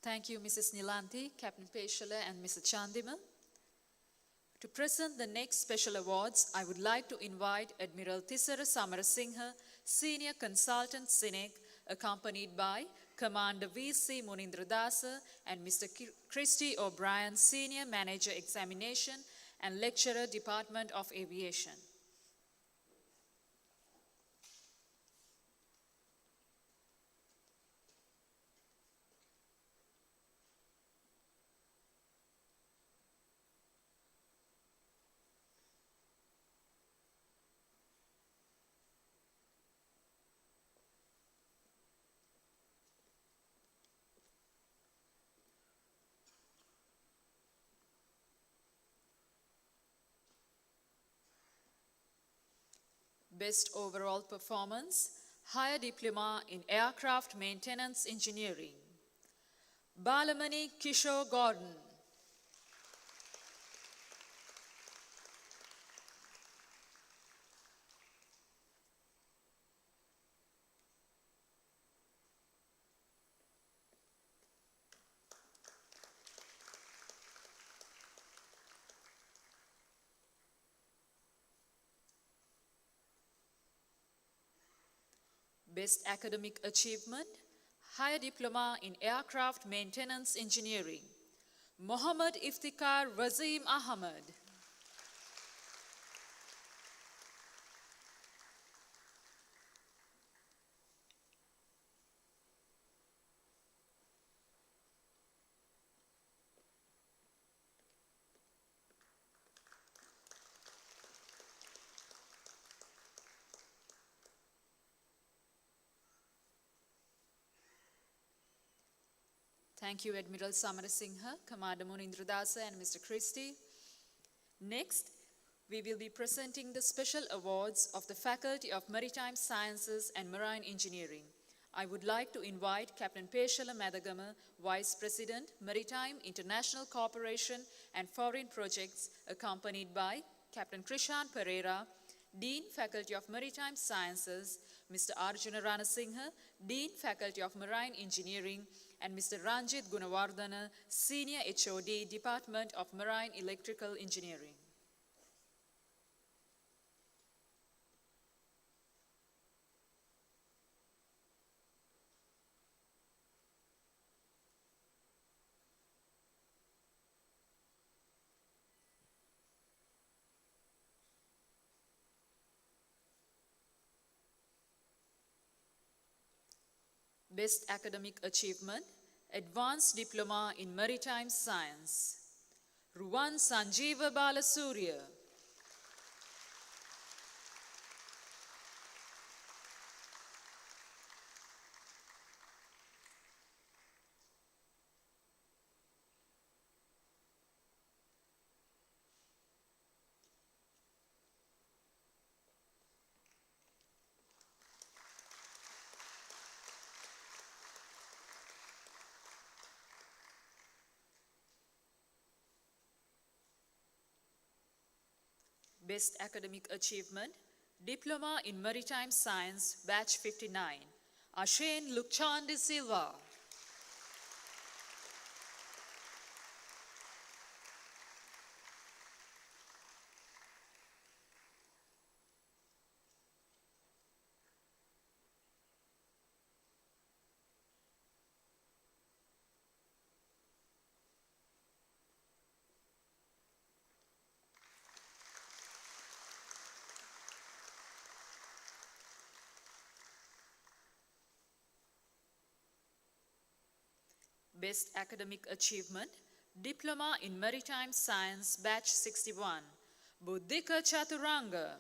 [SPEAKER 1] Thank you, Mrs. Nilanthi, Captain Peshala, and Mr. Chandima. To present the next special awards, I would like to invite Admiral Thisara Samarasinghe, Senior Consultant CINEC, accompanied by Commander V.C. Munindradasa and Mr. Christy O'Brien, Senior Manager Examination and Lecturer, Department of Aviation. Best Overall Performance, Higher Diploma in Aircraft Maintenance Engineering. Balamani Kishore Gordon. Best Academic Achievement, Higher Diploma in Aircraft Maintenance Engineering. Mohammad Iftikhar Wazim Ahmed. Thank you, Admiral Samarasinghe, Commander Munindradasa, and Mr. Christie. Next, we will be presenting the special awards of the Faculty of Maritime Sciences and Marine Engineering. I would like to invite Captain Peshala Madagama, Vice President, Maritime International Cooperation and Foreign Projects, accompanied by Captain Krishan Pereira, Dean, Faculty of Maritime Sciences, Mr. Arjuna Ranasinghe, Dean, Faculty of Marine Engineering, and Mr. Ranjit Gunawardana, Senior HOD, Department of Marine Electrical Engineering. Best Academic Achievement, Advanced Diploma in Maritime Science, Ruwan Sanjeeva Balasurya. Best Academic Achievement, Diploma in Maritime Science, Batch 59, Ashane Lukchan de Silva. Best Academic Achievement, Diploma in Maritime Science, Batch 61, Buddhika Chaturanga.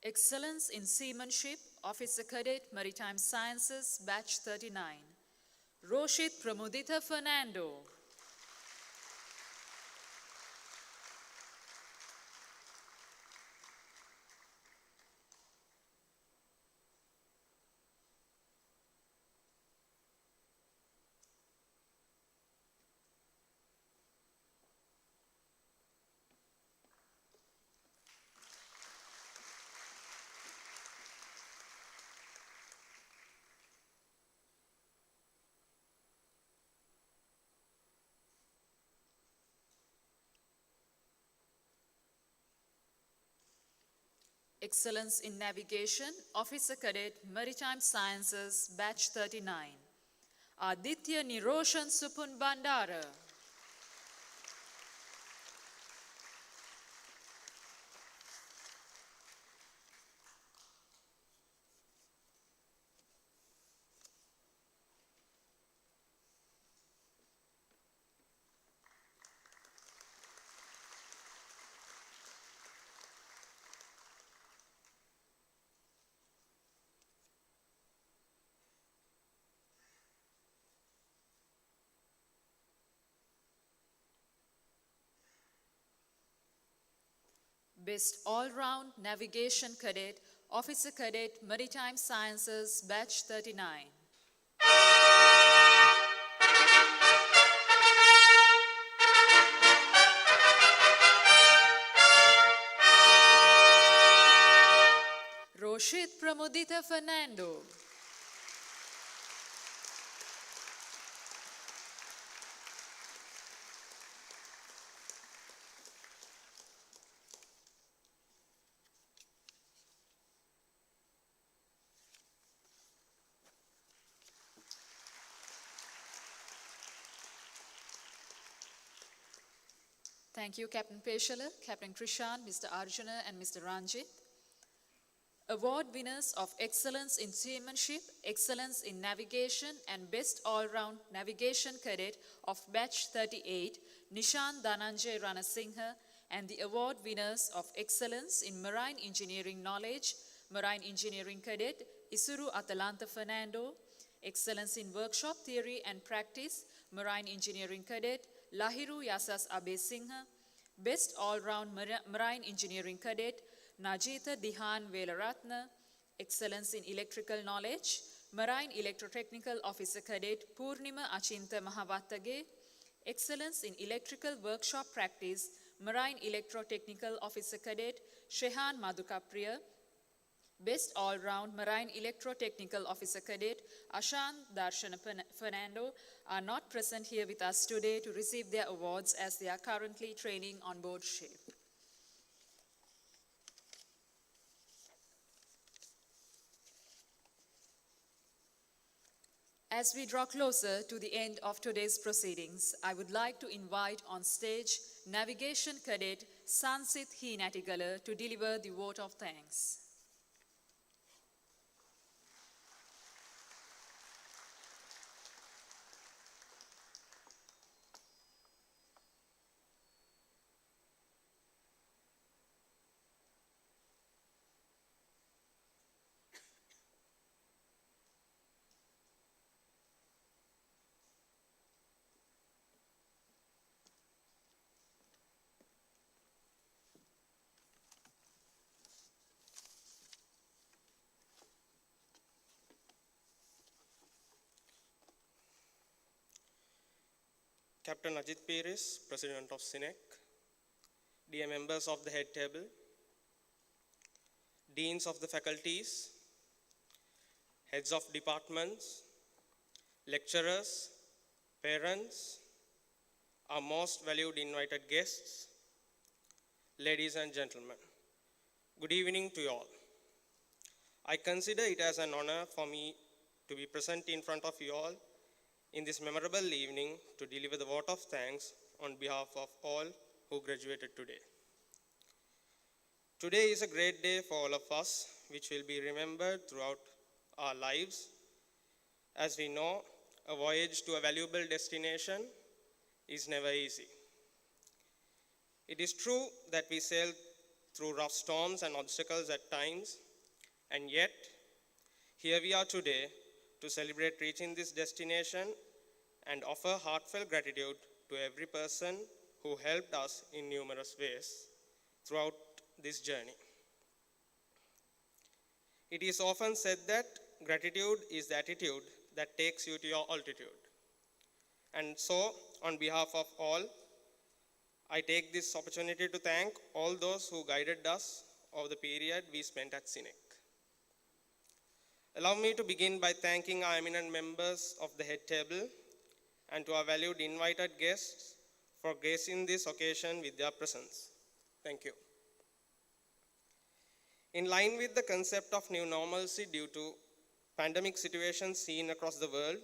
[SPEAKER 1] Excellence in Seamanship, Officer Cadet, Maritime Sciences, Batch 39, Roshit Pramudita Fernando. Excellence in Navigation, Officer Cadet, Maritime Sciences, Batch 39, Aditya Niroshan Supun Bandara. Best All-Round Navigation Cadet, Officer Cadet, Maritime Sciences, Batch 39. Roshit Pramudita Fernando. Thank you, Captain Peshala, Captain Krishan, Mr. Arjuna, and Mr. Ranjit. Award winners of Excellence in Seamanship, Excellence in Navigation, and Best All-Round Navigation Cadet of Batch 38, Nishan Dhananjay Ranasinghe, and the award winners of Excellence in Marine Engineering Knowledge, Marine Engineering Cadet Isuru Atalanta Fernando, Excellence in Workshop Theory and Practice, Marine Engineering Cadet Lahiru Yasas Abe Singha, Best All-Round Marine Engineering Cadet Najita Dihan Velaratna, Excellence in Electrical Knowledge, Marine Electrotechnical Officer Cadet Purnima Achinta Mahavatage, Excellence in Electrical Workshop Practice, Marine Electrotechnical Officer Cadet Shehan Madhukapriya, Best All-Round Marine Electrotechnical Officer Cadet Ashan Darshana Fernando are not present here with us today to receive their awards as they are currently training on board ship. As we draw closer to the end of today's proceedings, I would like to invite on stage Navigation Cadet Sansit Hinatigala to deliver the vote of thanks.
[SPEAKER 9] Captain Ajit Piris, President of CINEC, dear members of the head table, deans of the faculties, heads of departments, lecturers, parents, our most valued invited guests, ladies and gentlemen, good evening to you all. I consider it as an honor for me to be present in front of you all in this memorable evening to deliver the vote of thanks on behalf of all who graduated today. Today is a great day for all of us, which will be remembered throughout our lives. As we know, a voyage to a valuable destination is never easy. It is true that we sail through rough storms and obstacles at times, and yet, here we are today to celebrate reaching this destination and offer heartfelt gratitude to every person who helped us in numerous ways throughout this journey. It is often said that gratitude is the attitude that takes you to your altitude. And so, on behalf of all, I take this opportunity to thank all those who guided us over the period we spent at CINEC. Allow me to begin by thanking our eminent members of the head table and to our valued invited guests for gracing this occasion with their presence. Thank you. In line with the concept of new normalcy due to pandemic situations seen across the world,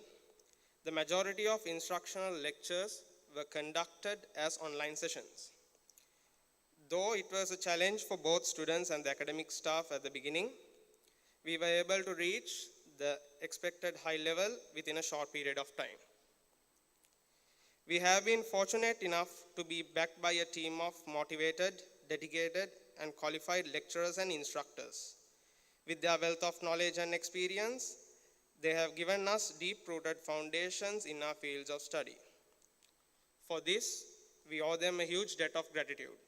[SPEAKER 9] the majority of instructional lectures were conducted as online sessions. Though it was a challenge for both students and the academic staff at the beginning, we were able to reach the expected high level within a short period of time. We have been fortunate enough to be backed by a team of motivated, dedicated, and qualified lecturers and instructors. With their wealth of knowledge and experience, they have given us deep-rooted foundations in our fields of study. For this, we owe them a huge debt of gratitude.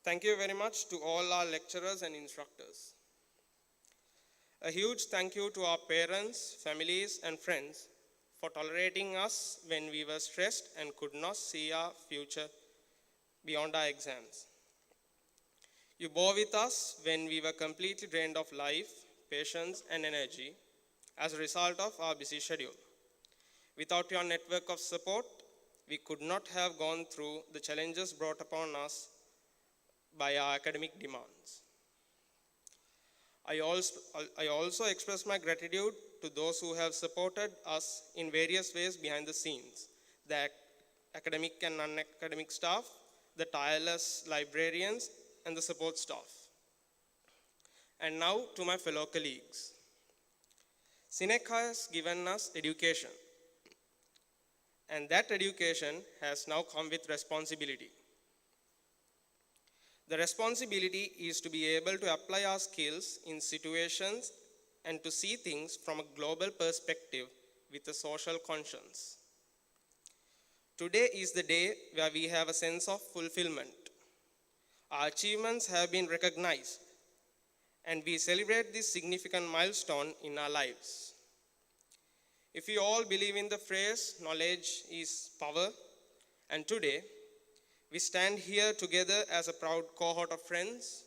[SPEAKER 9] Thank you very much to all our lecturers and instructors. A huge thank you to our parents, families, and friends for tolerating us when we were stressed and could not see our future beyond our exams. You bore with us when we were completely drained of life, patience, and energy as a result of our busy schedule. Without your network of support, we could not have gone through the challenges brought upon us by our academic demands. I also express my gratitude to those who have supported us in various ways behind the scenes, the academic and non-academic staff, the tireless librarians, and the support staff. And now to my fellow colleagues. CINEC has given us education, and that education has now come with responsibility. The responsibility is to be able to apply our skills in situations and to see things from a global perspective with a social conscience. Today is the day where we have a sense of fulfillment. Our achievements have been recognized, and we celebrate this significant milestone in our lives. If we all believe in the phrase, knowledge is power, and today we stand here together as a proud cohort of friends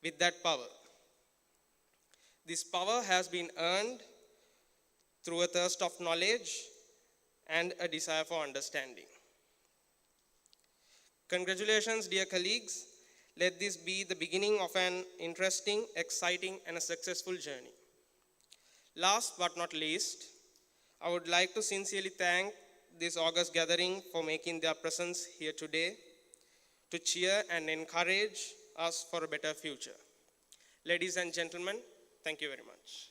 [SPEAKER 9] with that power. This power has been earned through a thirst of knowledge and a desire for understanding. Congratulations, dear colleagues. Let this be the beginning of an interesting, exciting, and a successful journey. Last but not least, I would like to sincerely thank this august gathering for making their presence here today to cheer and encourage us for a better future. Ladies and gentlemen, thank you very much.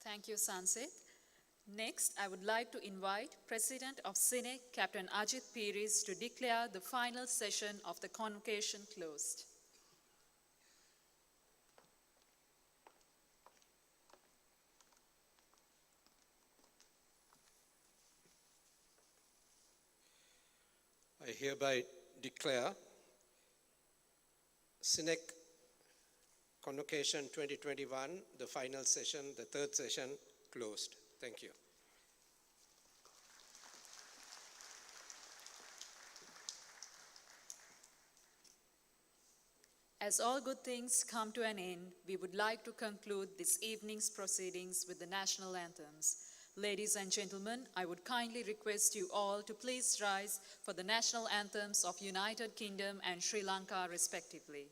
[SPEAKER 1] Thank you, Sansit. Next, I would like to invite President of CINEC, Captain Ajit Piris, to declare the final session of the convocation closed.
[SPEAKER 3] I hereby declare CINEC Convocation 2021, the final session, the third session, closed. Thank you.
[SPEAKER 1] As all good things come to an end, we would like to conclude this evening's proceedings with the national anthems. Ladies and gentlemen, I would kindly request you all to please rise for the national anthems of United Kingdom and Sri Lanka respectively.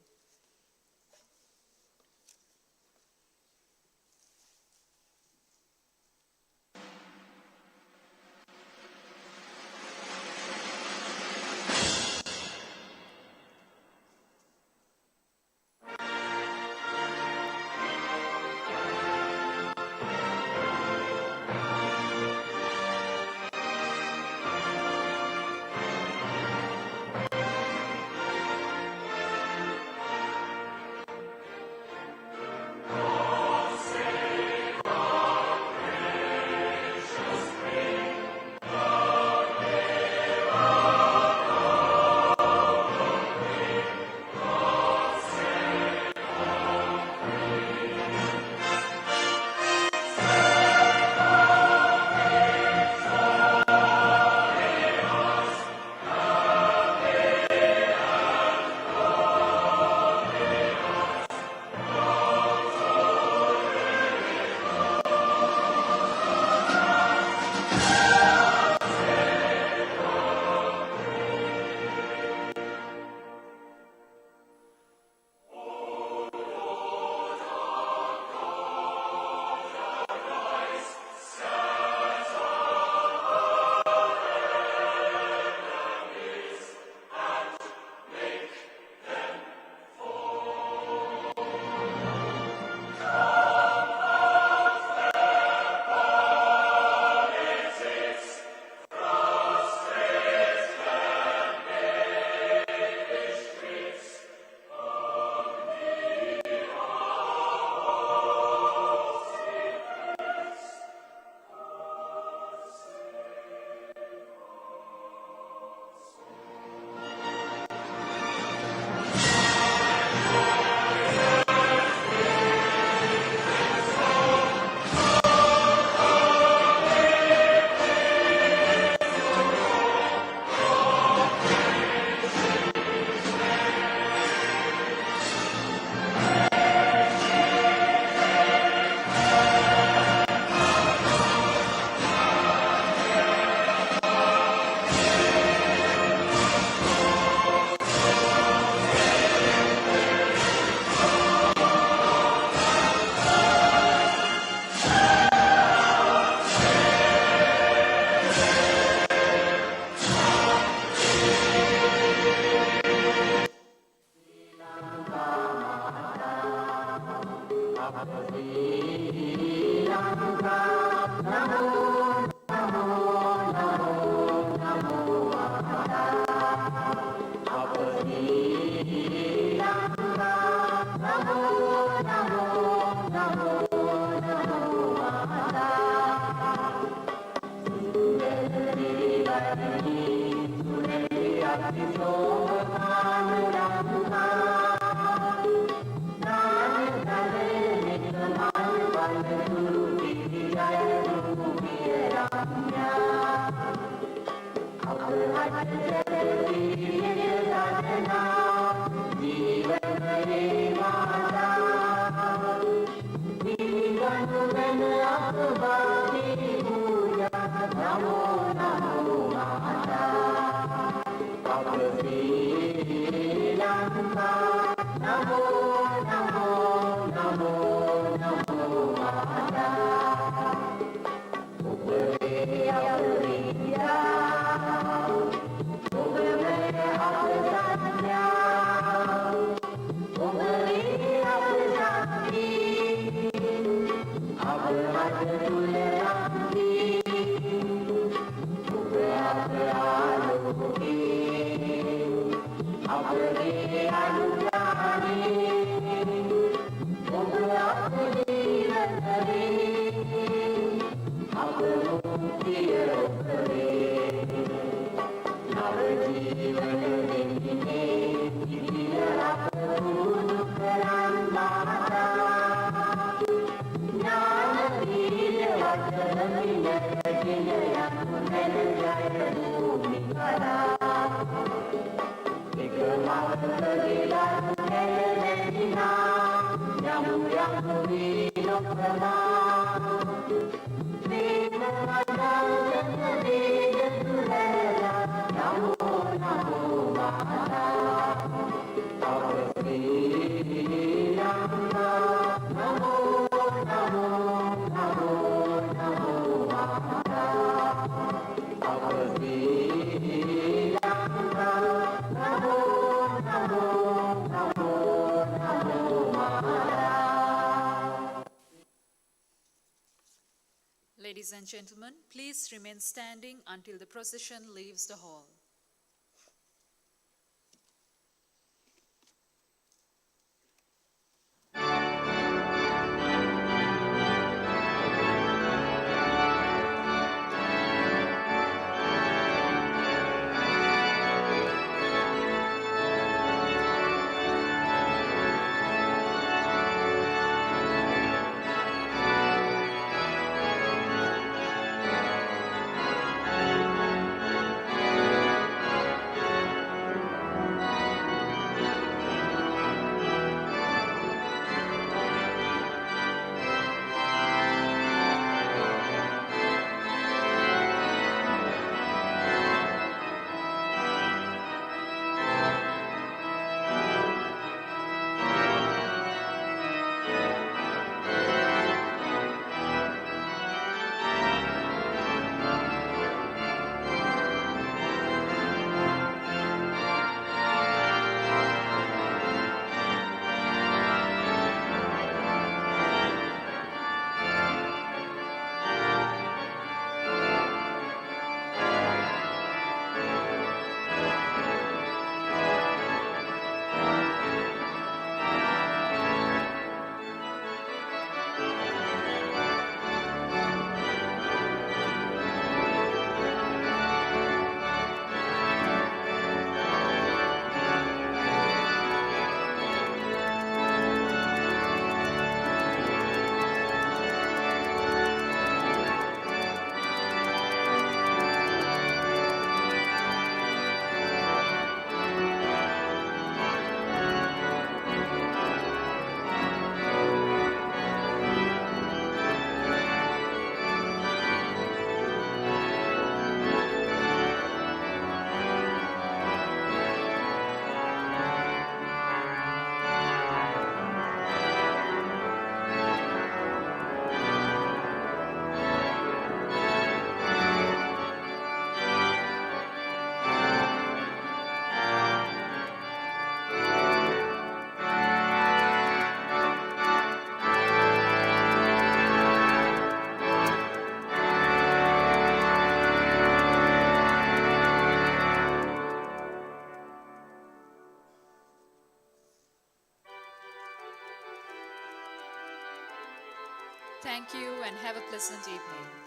[SPEAKER 1] Ladies and gentlemen, please remain standing until the procession leaves the hall. Thank you and have a pleasant evening.